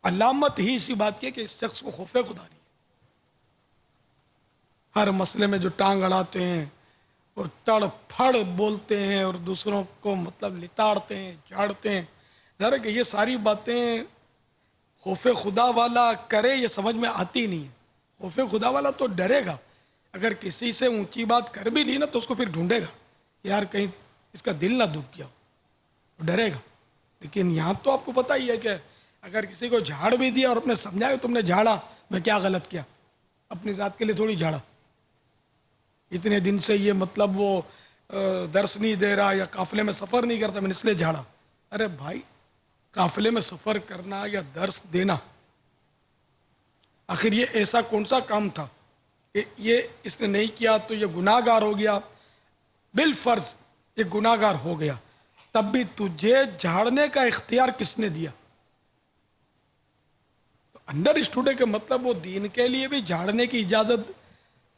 علامت ہی اسی بات کی ہے کہ اس شخص کو خوف خدا نہیں ہے. ہر مسئلے میں جو ٹانگ اڑاتے ہیں اور تڑ پھڑ بولتے ہیں اور دوسروں کو مطلب لتاڑتے ہیں، جھاڑتے ہیں، ظاہر ہے کہ یہ ساری باتیں خوف خدا والا کرے یہ سمجھ میں آتی نہیں ہے. خوف خدا والا تو ڈرے گا، اگر کسی سے اونچی بات کر بھی لی نا تو اس کو پھر ڈھونڈے گا یار کہیں اس کا دل نہ دکھ گیا، ڈرے گا. لیکن یہاں تو آپ کو پتہ ہی ہے کہ اگر کسی کو جھاڑ بھی دیا اور اپنے سمجھایا تم نے جھاڑا، میں کیا غلط کیا، اپنی ذات کے لیے تھوڑی جھاڑا. اتنے دن سے یہ مطلب وہ درس نہیں دے رہا یا قافلے میں سفر نہیں کرتا، میں نے اس لیے جھاڑا. ارے بھائی، قافلے میں سفر کرنا یا درس دینا آخر یہ ایسا کون سا کام تھا کہ یہ اس نے نہیں کیا تو یہ گناہ گار ہو گیا؟ بالفرض یہ گناہ گار ہو گیا، تب بھی تجھے جھاڑنے کا اختیار کس نے دیا؟ تو انڈر اسٹوڈے کے مطلب وہ دین کے لیے بھی جھاڑنے کی اجازت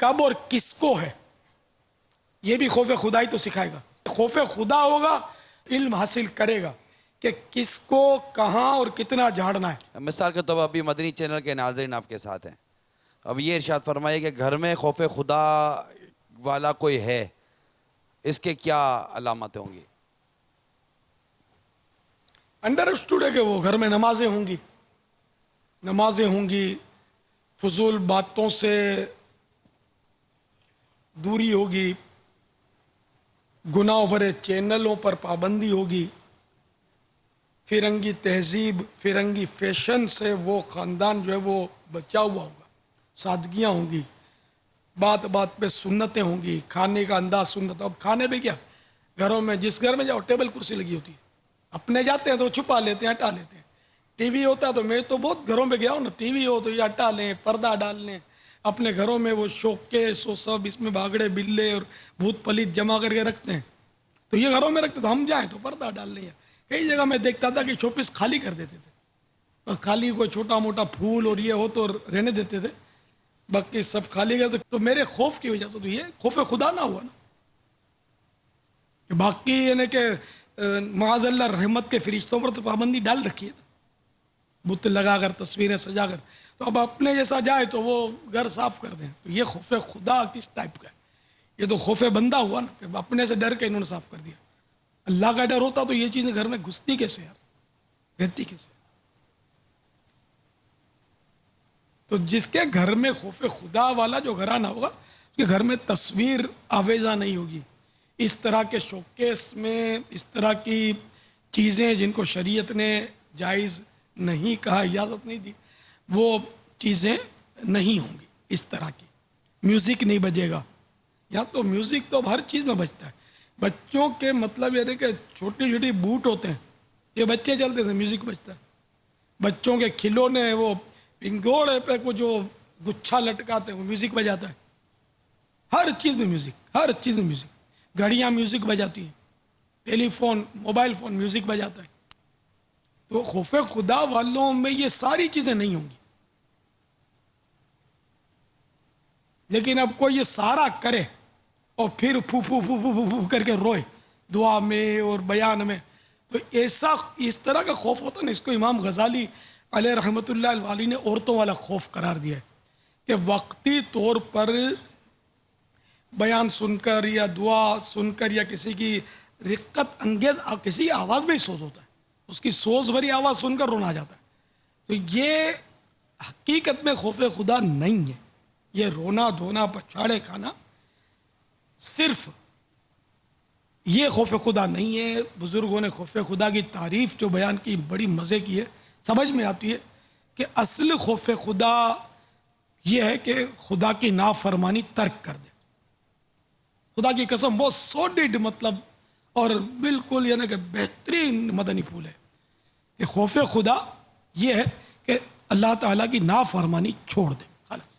کب اور کس کو ہے، یہ بھی خوف خدا ہی تو سکھائے گا. خوف خدا ہوگا، علم حاصل کرے گا کہ کس کو کہاں اور کتنا جھاڑنا ہے. مثال کے طور پر ابھی مدنی چینل کے ناظرین آپ کے ساتھ ہیں، اب یہ ارشاد فرمائیے کہ گھر میں خوف خدا والا کوئی ہے، اس کے کیا علامتیں ہوں گی؟ انڈر اسٹوڈ ہے کہ وہ گھر میں نمازیں ہوں گی، فضول باتوں سے دوری ہوگی، گناہ بھرے چینلوں پر پابندی ہوگی، فرنگی تہذیب فرنگی فیشن سے وہ خاندان جو ہے وہ بچا ہوا ہوگا، سادگیاں ہوں گی، بات بات پہ سنتیں ہوں گی، کھانے کا انداز سنت. اب کھانے پہ کیا، گھروں میں جس گھر میں جاؤ ٹیبل کرسی لگی ہوتی ہے، اپنے جاتے ہیں تو چھپا لیتے ہیں، ہٹا لیتے ہیں. ٹی وی ہوتا ہے تو میں تو بہت گھروں میں گیا ہوں نا، ٹی وی ہو تو یہ ہٹا لیں، پردہ ڈال لیں. اپنے گھروں میں وہ شوکیس وہ سب اس میں بھاگڑے بلے اور بھوت پلیت جمع کر کے رکھتے ہیں، تو یہ گھروں میں رکھتے تو ہم جائیں تو پردہ ڈال لیں. کئی جگہ میں دیکھتا تھا کہ شوپیس خالی کر دیتے تھے، بس خالی کوئی چھوٹا موٹا پھول اور یہ ہو تو رہنے دیتے تھے، باقی سب خالی کر. تو میرے خوف کی وجہ سے تو یہ خوف خدا نہ ہوا نا، کہ باقی یعنی کہ معاذ اللہ رحمت کے فرشتوں پر تو پابندی ڈال رکھی ہے، بت لگا کر تصویریں سجا کر. تو اب اپنے جیسا جائے تو وہ گھر صاف کر دیں. تو یہ خوف خدا کس ٹائپ کا ہے؟ یہ تو خوف بندہ ہوا نا، کہ اپنے سے ڈر کے انہوں نے صاف کر دیا. اللہ کا ڈر ہوتا تو یہ چیزیں گھر میں گھستی کیسے یار، رہتی کیسے؟ تو جس کے گھر میں خوف خدا والا جو گھرانہ ہوگا اس کے گھر میں تصویر آویزہ نہیں ہوگی، اس طرح کے شوکیس میں اس طرح کی چیزیں جن کو شریعت نے جائز نہیں کہا، اجازت نہیں دی، وہ چیزیں نہیں ہوں گی. اس طرح کی میوزک نہیں بجے گا. یا تو میوزک تو ہر چیز میں بجتا ہے. بچوں کے مطلب یہ ہے کہ چھوٹی چھوٹی بوٹ ہوتے ہیں، یہ بچے چلتے ہیں میوزک بجتا ہے. بچوں کے کھلونے، وہ پنگوڑے پہ کو جو گچھا لٹکاتے ہیں وہ میوزک بجاتا ہے. ہر چیز میں میوزک، ہر چیز میں میوزک. گھڑیاں میوزک بجاتی ہیں، ٹیلی فون، موبائل فون میوزک بجاتا ہے. تو خوف خدا والوں میں یہ ساری چیزیں نہیں ہوں گی. لیکن اب کوئی یہ سارا کرے اور پھر پھو پھو پھو پھو پھو پھو کر کے روئے دعا میں اور بیان میں، تو ایسا اس طرح کا خوف ہوتا ہے نا، اس کو امام غزالی علیہ رحمۃ اللہ الوالی نے عورتوں والا خوف قرار دیا ہے کہ وقتی طور پر بیان سن کر یا دعا سن کر یا کسی کی رقت انگیز کسی آواز میں ہی سوز ہوتا ہے، اس کی سوز بھری آواز سن کر رونا آ جاتا ہے. تو یہ حقیقت میں خوف خدا نہیں ہے. یہ رونا دھونا پچھاڑے کھانا صرف یہ خوف خدا نہیں ہے. بزرگوں نے خوف خدا کی تعریف جو بیان کی بڑی مزے کی ہے، سمجھ میں آتی ہے کہ اصل خوف خدا یہ ہے کہ خدا کی نافرمانی ترک کر دے. خدا کی قسم بہت سوڈڈ مطلب اور بالکل یعنی کہ بہترین مدنی پھول ہے کہ خوف خدا یہ ہے کہ اللہ تعالیٰ کی نافرمانی چھوڑ دے. خلاص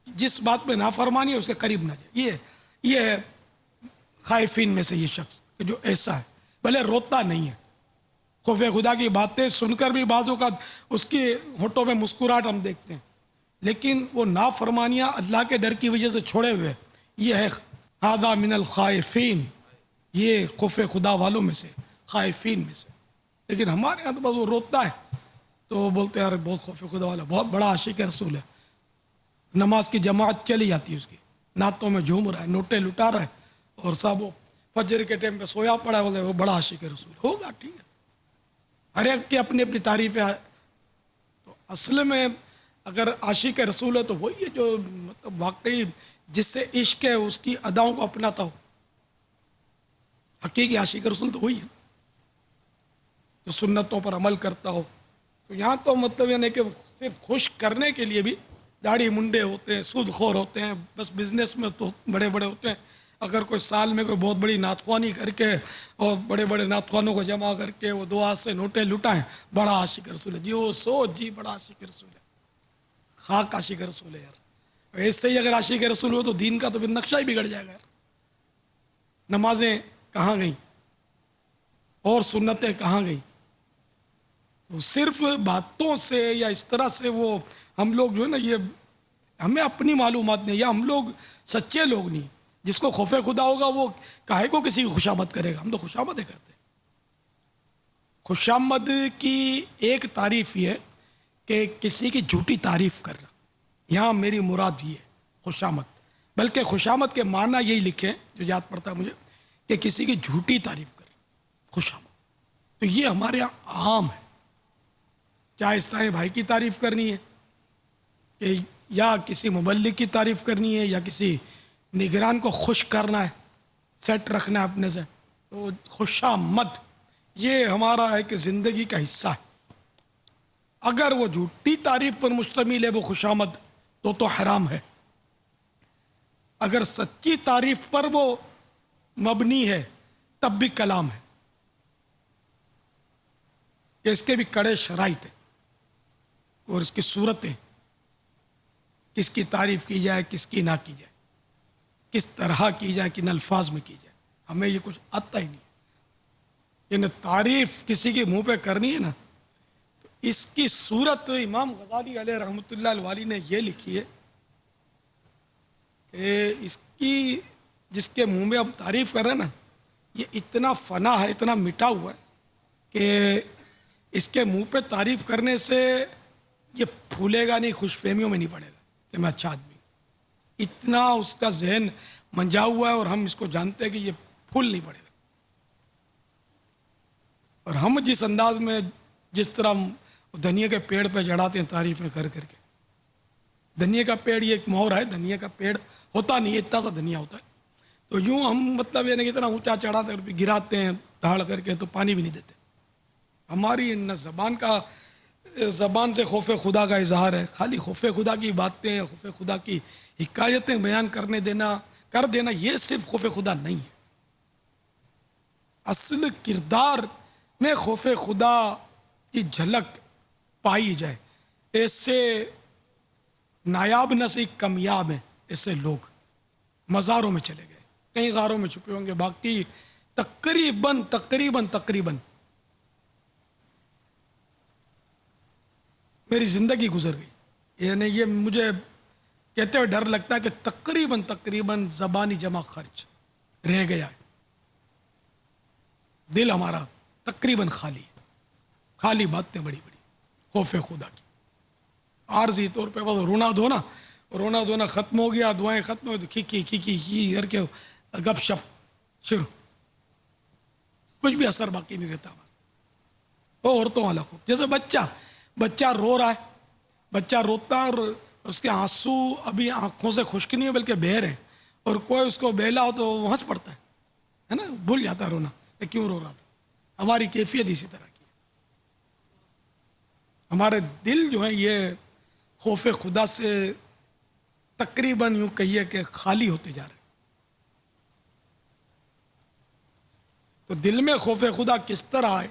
جس بات میں نافرمانی ہے اس کے قریب نہ جائے. یہ ہے خائفین میں سے یہ شخص کہ جو ایسا ہے، بھلے روتا نہیں ہے. خوف خدا کی باتیں سن کر بھی بعض اوقات اس کی ہونٹوں میں مسکراہٹ ہم دیکھتے ہیں، لیکن وہ نافرمانیاں اللہ کے ڈر کی وجہ سے چھوڑے ہوئے. یہ ہے ھذا من الخائفین، یہ خوف خدا والوں میں سے، خائفین میں سے. لیکن ہمارے یہاں تو بس وہ روتا ہے تو وہ بولتے ہیں یار بہت خوف خدا والا، بہت بڑا عاشق رسول ہے. نماز کی جماعت چلی جاتی ہے اس کی، نعتوں میں جھوم رہا ہے، نوٹے لٹا رہا ہے، اور صاحب وہ فجر کے ٹائم پہ سویا پڑا ہے، بولے وہ بڑا عاشق رسول ہوگا. ٹھیک ہے، ہر ایک کی اپنی اپنی تعریفیں. تو اصل میں اگر عاشق رسول ہے تو وہی ہے جو مطلب واقعی جس سے عشق ہے اس کی اداؤں کو اپناتا ہو. حقیقی عاشق رسول تو وہی ہے جو سنتوں پر عمل کرتا ہو. تو یہاں تو مطلب یعنی کہ صرف خوش کرنے کے لیے بھی داڑھی منڈے ہوتے ہیں، سود خور ہوتے ہیں، بس بزنس میں تو بڑے بڑے ہوتے ہیں. اگر کوئی سال میں کوئی بہت بڑی نعتخوانی کر کے اور بڑے بڑے نعتخوانوں کو جمع کر کے وہ دعا سے نوٹیں لٹائیں، بڑا عاشق رسول ہے جی، وہ سو جی بڑا عاشق رسول ہے. خاک عاشق رسول ہے یار. ایسے ہی اگر عاشق رسول ہو تو دین کا تو پھر نقشہ ہی بگڑ جائے گا یار. نمازیں کہاں گئیں اور سنتیں کہاں گئیں؟ وہ صرف باتوں سے یا اس طرح سے وہ ہم لوگ جو ہے نا، یہ ہمیں اپنی معلومات نہیں، یا ہم لوگ سچے لوگ نہیں. جس کو خوف خدا ہوگا وہ کاہے کو کسی کی خوشامد کرے گا؟ ہم تو خوشامدیں کرتے ہیں. خوشامد کی ایک تعریف یہ ہے کہ کسی کی جھوٹی تعریف کرنا. یہاں میری مراد یہ ہے خوشامد، بلکہ خوشامد کے معنی یہی لکھے ہیں جو یاد پڑتا ہے مجھے، کہ کسی کی جھوٹی تعریف کرنا خوشامد. تو یہ ہمارے یہاں عام ہے. چاہے اسلامی بھائی کی تعریف کرنی ہے کہ یا کسی مبلغ کی تعریف کرنی ہے یا کسی نگران کو خوش کرنا ہے، سیٹ رکھنا ہے اپنے سے، تو خوشامد یہ ہمارا ہے کہ زندگی کا حصہ ہے. اگر وہ جھوٹی تعریف پر مشتمل ہے وہ خوشامد تو حرام ہے. اگر سچی تعریف پر وہ مبنی ہے تب بھی کلام ہے. کہ اس کے بھی کڑے شرائط ہیں اور اس کی صورتیں، کس کی تعریف کی جائے کس کی نہ کی جائے، کس طرح کی جائے کن الفاظ میں کی جائے. ہمیں یہ کچھ آتا ہی نہیں. یعنی تعریف کسی کے منہ پہ کرنی ہے نا، تو اس کی صورت امام غزالی علیہ رحمۃ اللہ الوالی نے یہ لکھی ہے کہ اس کی جس کے منہ میں ہم تعریف کر رہے ہیں نا، یہ اتنا فنا ہے، اتنا مٹا ہوا ہے کہ اس کے منہ پہ تعریف کرنے سے یہ پھولے گا نہیں، خوش فہمیوں میں نہیں پڑے گا کہ میں اچھا آدمی ہوں. اتنا اس کا ذہن منجا ہوا ہے اور ہم اس کو جانتے ہیں کہ یہ پھول نہیں پڑے گا. اور ہم جس انداز میں جس طرح دھنیا کے پیڑ پہ چڑھاتے ہیں تعریفیں کر کر کے. دھنیا کا پیڑ یہ ایک محور ہے، دھنیا کا پیڑ ہوتا نہیں ہے، اتنا سا دھنیا ہوتا ہے. تو یوں ہم مطلب یعنی اتنا اونچا چڑھاتے ہیں، گراتے ہیں دھاڑ کر کے تو پانی بھی نہیں دیتے. ہماری نہ زبان سے خوف خدا کا اظہار ہے، خالی خوف خدا کی باتیں، خوف خدا کی حکایتیں بیان کر دینا، یہ صرف خوف خدا نہیں ہے. اصل کردار میں خوف خدا کی جھلک پائی جائے، ایسے نایاب نہ سے کمیاب ہیں ایسے لوگ مزاروں میں چلے گئے، کئی غاروں میں چھپے ہوں گے، باقی تقریباً میری زندگی گزر گئی، یعنی یہ مجھے کہتے ہوئے ڈر لگتا ہے کہ تقریباً زبانی جمع خرچ رہ گیا ہے، دل ہمارا تقریباً خالی ہے، خالی باتیں بڑی بڑی خوف خدا کی، عارضی طور پہ بس رونا دھونا ختم ہو گیا، دعائیں ختم ہو گئی، کھی کر کے گپ شپ شروع، کچھ بھی اثر باقی نہیں رہتا ہمارا۔ وہ عورتوں والا خوف، جیسے بچہ رو رہا ہے، بچہ روتا اور اس کے آنسو ابھی آنکھوں سے خشک نہیں ہے بلکہ بہہ رہے ہیں، اور کوئی اس کو بہلا ہو تو وہ ہنس پڑتا ہے نا، بھول جاتا ہے رونا کہ کیوں رو رہا تھا۔ ہماری کیفیت اسی طرح کی ہے، ہمارے دل جو ہیں یہ خوف خدا سے تقریباً یوں کہیے کہ خالی ہوتے جا رہے ہیں۔ تو دل میں خوف خدا کس طرح آئے،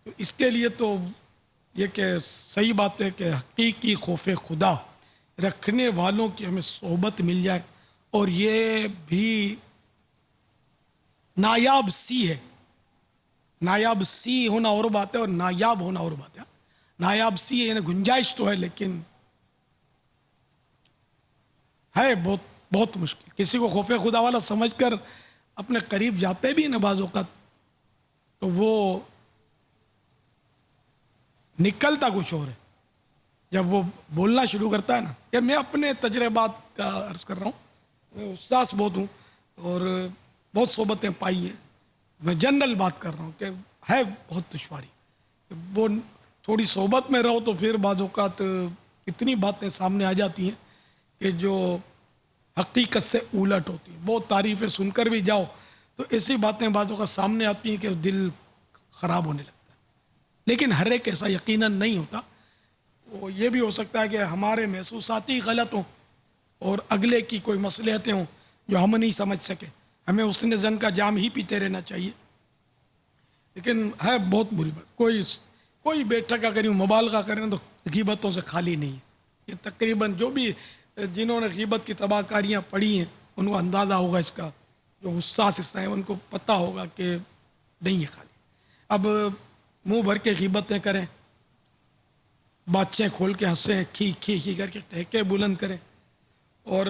تو اس کے لیے تو یہ کہ صحیح بات ہے کہ حقیقی خوف خدا رکھنے والوں کی ہمیں صحبت مل جائے، اور یہ بھی نایاب سی ہے، نایاب سی ہونا اور بات ہے اور نایاب ہونا اور بات ہے۔ نایاب سی ہے یعنی گنجائش تو ہے لیکن ہے بہت مشکل، کسی کو خوف خدا والا سمجھ کر اپنے قریب جاتے بھی نا بعض اوقات تو وہ نکلتا کچھ اور ہے، جب وہ بولنا شروع کرتا ہے نا، کہ میں اپنے تجربات کا عرض کر رہا ہوں، میں استاذ بہت ہوں اور بہت صحبتیں پائی ہیں، میں جنرل بات کر رہا ہوں کہ ہے بہت دشواری، وہ تھوڑی صحبت میں رہو تو پھر بعض اوقات اتنی باتیں سامنے آ جاتی ہیں کہ جو حقیقت سے الٹ ہوتی ہیں، بہت تعریفیں سن کر بھی جاؤ تو ایسی باتیں بعض اوقات سامنے آتی ہیں کہ دل خراب ہونے لگتا ہے، لیکن ہر ایک ایسا یقیناً نہیں ہوتا، وہ یہ بھی ہو سکتا ہے کہ ہمارے محسوسات ہی غلط ہوں اور اگلے کی کوئی مصلحتیں ہوں جو ہم نہیں سمجھ سکے، ہمیں حسن ظن کا جام ہی پیتے رہنا چاہیے، لیکن ہے بہت بری بات، کوئی بیٹھک اگر یوں مبالغہ کریں تو غیبتوں سے خالی نہیں ہے، یہ تقریباً جو بھی جنہوں نے غیبت کی تباہ کاریاں پڑھی ہیں ان کو اندازہ ہوگا اس کا، جو حساس حصہ ہیں ان کو پتہ ہوگا کہ نہیں ہے خالی۔ اب منہ بھر کے غیبتیں کریں، باتیں کھول کے ہنسیں، کھی کر کے ٹہکے بلند کریں، اور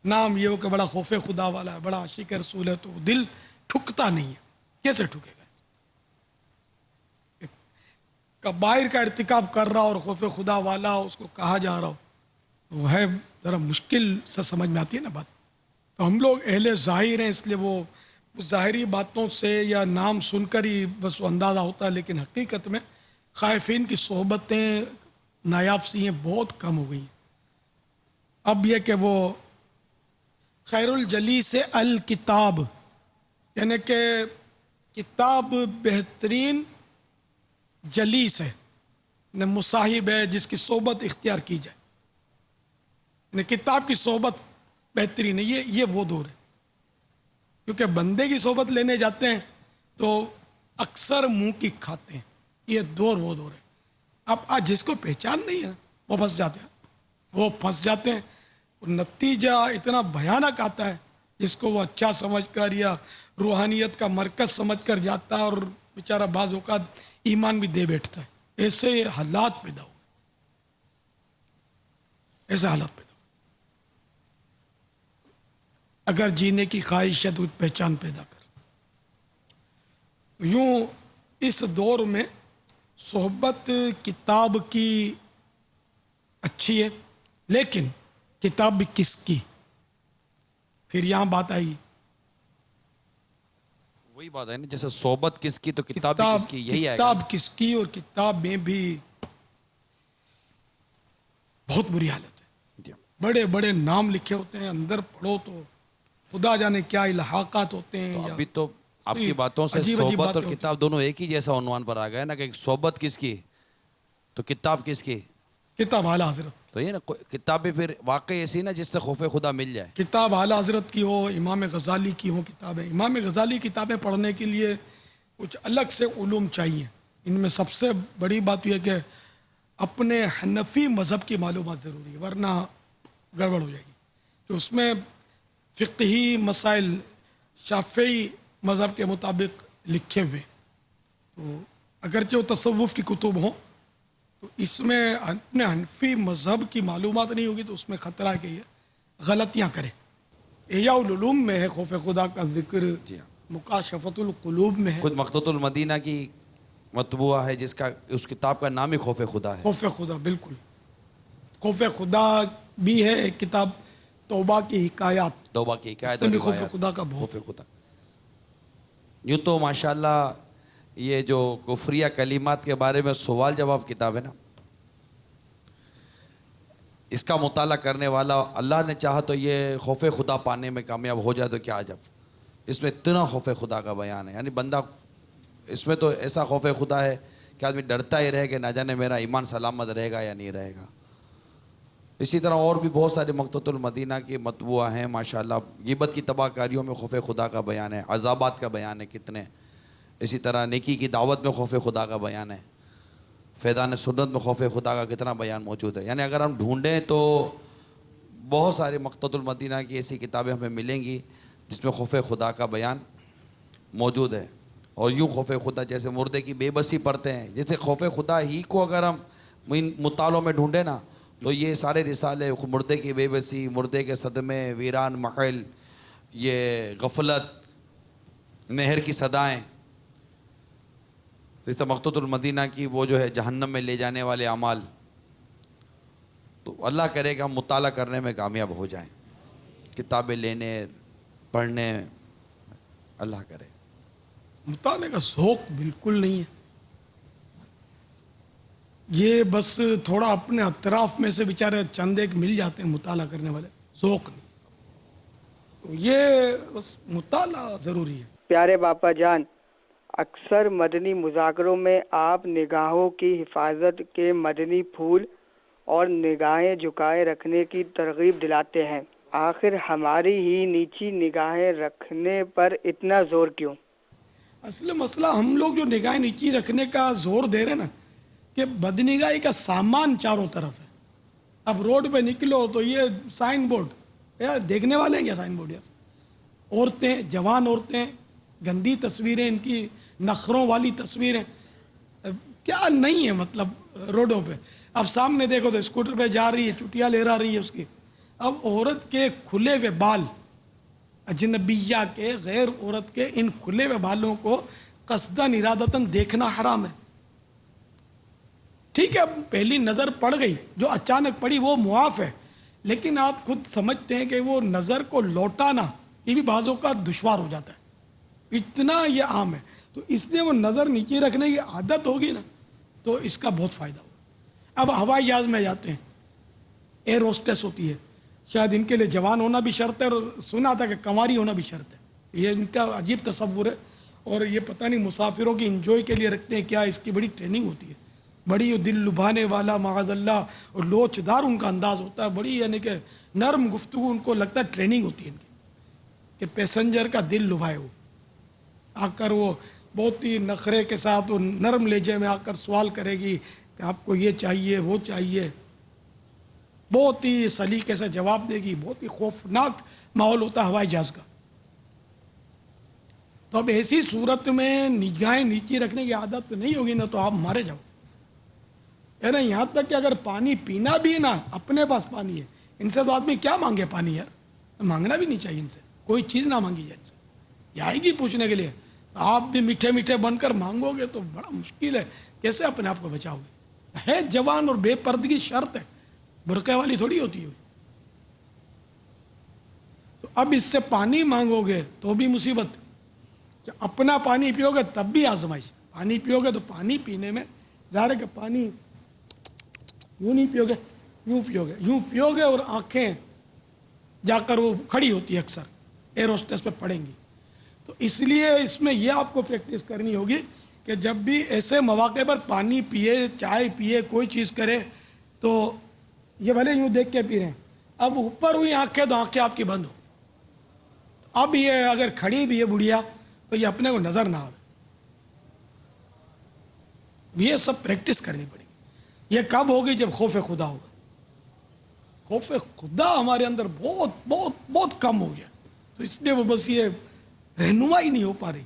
نام یہ ہو کہ بڑا خوف خدا والا ہے، بڑا عاشق رسول ہے، تو وہ دل ٹھکتا نہیں ہے، کیسے ٹھکے گا؟ کبائر کا ارتکاب کر رہا اور خوف خدا والا اس کو کہا جا رہا ہو، وہ ہے ذرا مشکل سے سمجھ میں آتی ہے نا بات۔ تو ہم لوگ اہل ظاہر ہیں، اس لیے وہ ظاہری باتوں سے یا نام سن کر ہی بس وہ اندازہ ہوتا ہے، لیکن حقیقت میں خائفین کی صحبتیں نایاب سی ہیں، بہت کم ہو گئی ہیں۔ اب یہ کہ وہ خیر الجلیس الکتاب، یعنی کہ کتاب بہترین جلیس ہے، یعنی مصاحب ہے جس کی صحبت اختیار کی جائے، یعنی کتاب کی صحبت بہترین ہے، یہ وہ دور ہے، کیونکہ بندے کی صحبت لینے جاتے ہیں تو اکثر منہ کی کھاتے ہیں، یہ دور وہ دور ہے۔ اب آج جس کو پہچان نہیں ہے وہ پھنس جاتے ہیں، نتیجہ اتنا بھیانک آتا ہے، جس کو وہ اچھا سمجھ کر یا روحانیت کا مرکز سمجھ کر جاتا ہے اور بیچارہ بعض اوقات ایمان بھی دے بیٹھتا ہے۔ ایسے حالات پیدا ہو گئے، ایسے حالات پیدا ہو گئے۔ اگر جینے کی خواہش ہے تو پہچان پیدا کر۔ یوں اس دور میں صحبت کتاب کی اچھی ہے، لیکن کتاب بھی کس کی؟ پھر یہاں بات آئی، وہی بات ہے نا، جیسے صحبت کس کی تو کتاب بھی کس کی، یہی آئے گا۔ کتاب کس کی، اور کتاب میں بھی بہت بری حالت ہے، جی۔ بڑے بڑے نام لکھے ہوتے ہیں، اندر پڑھو تو خدا جانے کیا الحاقات ہوتے ہیں۔ تو ابھی تو آپ کی باتوں سے عجیب عجیب صحبت اور باتیں کتاب دونوں ایک ہی جیسا عنوان پر آ گئے نا، کہ صحبت کس کی تو کتاب کس کی، کتاب اعلیٰ حضرت، تو یہ نا کتاب بھی پھر واقعی ایسی نا جس سے خوف خدا مل جائے۔ کتاب اعلیٰ حضرت کی ہو، امام غزالی کی ہو کتابیں، امام غزالی کتابیں پڑھنے کے لیے کچھ الگ سے علوم چاہیے، ان میں سب سے بڑی بات یہ ہے کہ اپنے حنفی مذہب کی معلومات ضروری ہے، ورنہ گڑبڑ ہو جائے گی. کہ اس میں فقہی مسائل شافعی مذہب کے مطابق لکھے ہوئے، تو اگرچہ وہ تصوف کی کتب ہوں تو اس میں اپنے حنفی مذہب کی معلومات نہیں ہوگی تو اس میں خطرہ ہے کہ یہ غلطیاں کرے. احیاء العلوم میں ہے خوف خدا کا ذکر، مکاشفۃ القلوب میں ہے. خود مقتوط المدینہ کی مطبوعہ ہے جس کا اس کتاب کا نام ہی خوف خدا ہے. خوف خدا، بالکل خوف خدا بھی ہے ایک کتاب، توبہ کی حکایات، توبہ کی حکایت اس میں بھی اور خوف روایات. خدا کا بہت خوف خدا. یوں تو ماشاءاللہ یہ جو کفریہ کلمات کے بارے میں سوال جواب کتاب ہے نا، اس کا مطالعہ کرنے والا اللہ نے چاہا تو یہ خوف خدا پانے میں کامیاب ہو جائے تو کیا عجب. اس میں اتنا خوف خدا کا بیان ہے، یعنی بندہ اس میں تو ایسا خوف خدا ہے کہ آدمی ڈرتا ہی رہے کہ نہ جانے میرا ایمان سلامت رہے گا یا نہیں رہے گا. اسی طرح اور بھی بہت سارے مقتوط المدینہ کی مطبوعہ ہیں ماشاءاللہ. غیبت کی تباہ کاریوں میں خوف خدا کا بیان ہے، عذابات کا بیان ہے کتنے. اسی طرح نیکی کی دعوت میں خوف خدا کا بیان ہے، فیضان سنت میں خوف خدا کا کتنا بیان موجود ہے. یعنی اگر ہم ڈھونڈیں تو بہت سارے مقتوط المدینہ کی ایسی کتابیں ہمیں ملیں گی جس میں خوف خدا کا بیان موجود ہے. اور یوں خوف خدا جیسے مردے کی بے بسی پڑھتے ہیں، جیسے خوف خدا ہی کو اگر ہم ان مطالعوں میں ڈھونڈیں نا تو یہ سارے رسالے مردے کی بے بسی، مردے کے صدمے، ویران محل، یہ غفلت، نہر کی صدائیں، جیسے مقتوط المدینہ کی وہ جو ہے جہنم میں لے جانے والے اعمال. تو اللہ کرے کہ ہم مطالعہ کرنے میں کامیاب ہو جائیں، کتابیں لینے پڑھنے، اللہ کرے. مطالعے کا ذوق بالکل نہیں ہے، یہ بس تھوڑا اپنے اطراف میں سے بیچارے چند ایک مل جاتے ہیں مطالعہ کرنے والے، ذوق نہیں. تو یہ بس مطالعہ ضروری ہے. پیارے باپا جان، اکثر مدنی مذاکروں میں آپ نگاہوں کی حفاظت کے مدنی پھول اور نگاہیں جھکائے رکھنے کی ترغیب دلاتے ہیں. آخر ہماری ہی نیچی نگاہیں رکھنے پر اتنا زور کیوں؟ اصل مسئلہ ہم لوگ جو نگاہیں نیچی رکھنے کا زور دے رہے ہیں نا، کہ بدنگاہی کا سامان چاروں طرف ہے. اب روڈ پہ نکلو تو یہ سائن بورڈ، یار دیکھنے والے ہیں کیا سائن بورڈ؟ یار عورتیں، جوان عورتیں، گندی تصویریں، ان کی نخروں والی تصویریں، کیا نہیں ہے مطلب روڈوں پہ. اب سامنے دیکھو تو اسکوٹر پہ جا رہی ہے، چٹیاں لے رہی ہے اس کی. اب عورت کے کھلے ہوئے بال، اجنبیہ کے، غیر عورت کے ان کھلے ہوئے بالوں کو قصداً ارادتاً دیکھنا حرام ہے. ٹھیک ہے، اب پہلی نظر پڑ گئی، جو اچانک پڑی وہ معاف ہے، لیکن آپ خود سمجھتے ہیں کہ وہ نظر کو لوٹانا یہ بھی بعضوں کا دشوار ہو جاتا ہے، اتنا یہ عام ہے. تو اس لیے وہ نظر نیچے رکھنے کی عادت ہوگی نا تو اس کا بہت فائدہ ہوگا. اب ہوائی جہاز میں جاتے ہیں، ایئر ہوسٹس ہوتی ہے، شاید ان کے لیے جوان ہونا بھی شرط ہے، اور سنا تھا کہ کنواری ہونا بھی شرط ہے. یہ ان کا عجیب تصور ہے، اور یہ پتہ نہیں مسافروں کی انجوائے کے لیے رکھتے ہیں کیا. اس کی بڑی ٹریننگ ہوتی ہے، بڑی دل لبھانے والا معاذ اللہ اور لوچدار ان کا انداز ہوتا ہے، بڑی یعنی کہ نرم گفتگو ان کو لگتا ہے ٹریننگ ہوتی ہے ان کی کہ پیسنجر کا دل لبھائے. وہ آ کر وہ بہت ہی نخرے کے ساتھ وہ نرم لہجے میں آ کر سوال کرے گی کہ آپ کو یہ چاہیے وہ چاہیے، بہت ہی سلیقے سے جواب دے گی. بہت ہی خوفناک ماحول ہوتا ہے ہوائی جہاز کا. تو اب ایسی صورت میں نگاہیں نیچی رکھنے کی عادت نہیں ہوگی نا تو آپ مارے جاؤ. یعنی یہاں تک کہ اگر پانی پینا بھی ہے نا، اپنے پاس پانی ہے، ان سے تو آدمی کیا مانگے پانی. یار مانگنا بھی نہیں چاہیے ان سے، کوئی چیز نہ مانگی جائے ان سے. یہ آئے گی پوچھنے کے لیے، آپ بھی میٹھے میٹھے بن کر مانگو گے تو بڑا مشکل ہے. کیسے اپنے آپ کو بچاؤ گے؟ ہے جوان اور بے پردگی شرط ہے، برقعے والی تھوڑی ہوتی ہے. تو اب اس سے پانی مانگو گے تو بھی مصیبت. اپنا پانی پیو گے تب بھی آزمائش. پانی پیو گے تو پانی پینے میں ظاہر ہے کہ پانی یوں نہیں پیو گے، یوں پیو گے، یوں پیو گے، اور آنکھیں جا کر وہ کھڑی ہوتی ہے اکثر ایئر ہوسٹس پہ پڑیں گی. تو اس لیے اس میں یہ آپ کو پریکٹس کرنی ہوگی کہ جب بھی ایسے مواقع پر پانی پیے، چائے پیے، کوئی چیز کرے تو یہ بھلے یوں دیکھ کے پی رہے ہیں، اب اوپر ہوئی آنکھیں تو آنکھیں آپ کی بند ہو. اب یہ اگر کھڑی بھی ہے بڑھیا تو یہ اپنے کو نظر نہ آئے. یہ سب پریکٹس کرنی پڑے گی. یہ کب ہوگی؟ جب خوف خدا ہوگا. خوف خدا ہمارے اندر بہت بہت بہت کم ہو گیا, تو اس لیے وہ بس یہ رہنمائی نہیں ہو پا رہی.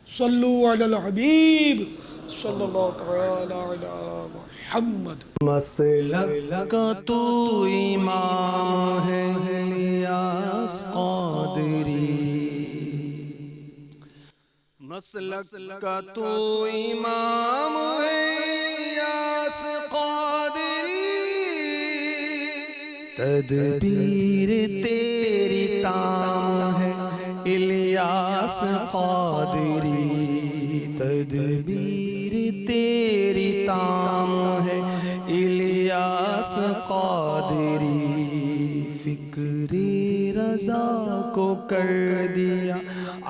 صلو علی الحبیب صلی اللہ تعالی علی محمد. مسلک کا تو امام ہے الیاس قادری, مسلک کا تو امام ہے الیاس قادری, تدبیر تیری تام ہے الیاس قادری, تدبیر تیری تام ہے الیاس قادری, فکر رضا کو کر دیا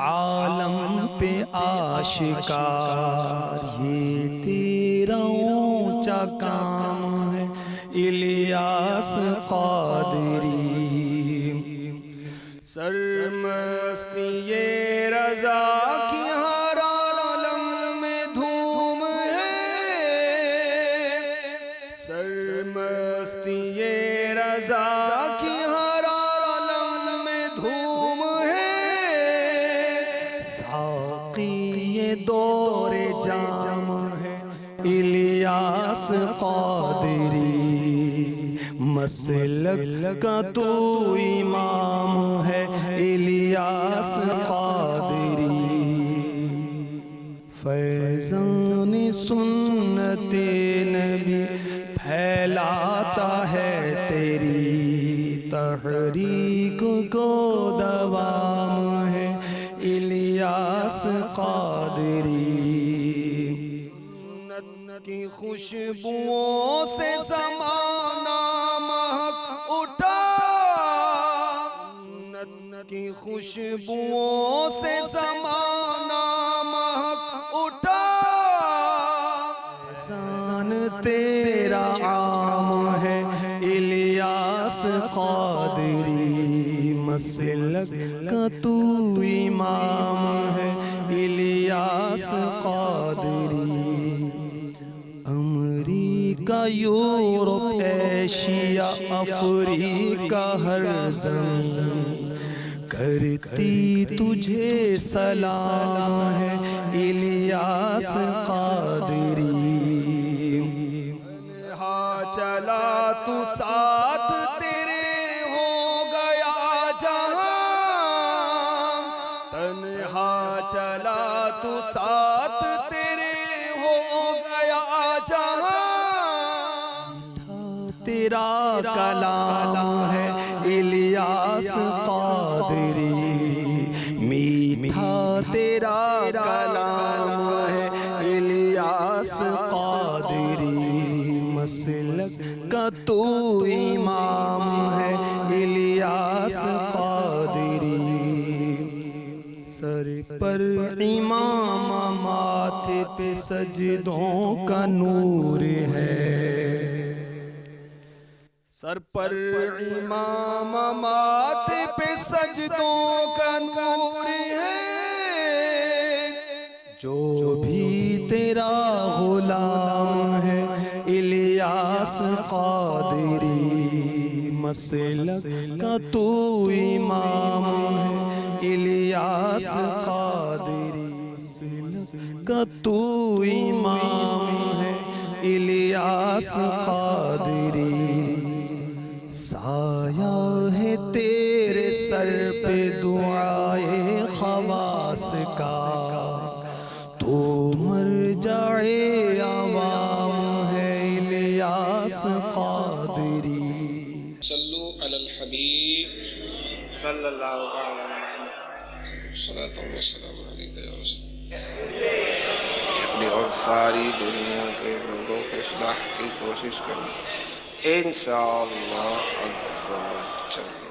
عالم پہ آشکار, یہ تیرا اونچا کام ہے الیاس قادری. سرمستی رضا کی ہر عالم میں دھوم ہے, سرمستی رضا کی ہر عالم میں دھوم ہے, ساقی دور جام ہے الیاس قادری, مسلک کا تو امام ہے الیاس قادری. فیضان سنت نبی پھیلاتا ہے تیری, تحریک کو دوام ہے الیاس قادری. کی خوشبوؤں سے زمانہ مہک اٹھا, کی خوشبوؤں سے زمانہ مہک اٹھا, احسان تیرا عام ہے الیاس قادری, مسلک کا تو امام ہے الیاس قادری. امریکہ یورپ ایشیا افریقہ ہر زمین کرتی تجھے سلام ہے الیاس قادری. تنہا چلا تو ساتھ تیرے ہو گیا جہاں, تنہا چلا تو ساتھ تیرے ہو گیا جہاں, تیرا کلام ہے الیاس قادری, میٹھا تیرا کلام ہے الیاس قادری. مسلک کا تو امام ہے الیاس قادری. سر پر امام ماتھے پہ سجدوں کا نور ہے, سر پر امام ماتھے پہ سجدوں کا نور ہے, جو بھی تیرا غلام ہے الیاس قادری. مسلک کا تو امام ہے الیاس قادری, مسلک کا تو امام ہے الیاس قادری. سایہ ہے تیرے سر پہ دعائے خواص کا, تو مر جائے عوام ہے الیاس قادری. صلو علی الحبیب صلی اللہ علیہ وسلم. صلاۃ و سلام علیک یا رسول اللہ. اپنی اور ساری دنیا کے لوگوں کے اصلاح کی کوشش کریں انشاءاللہ عز و جل.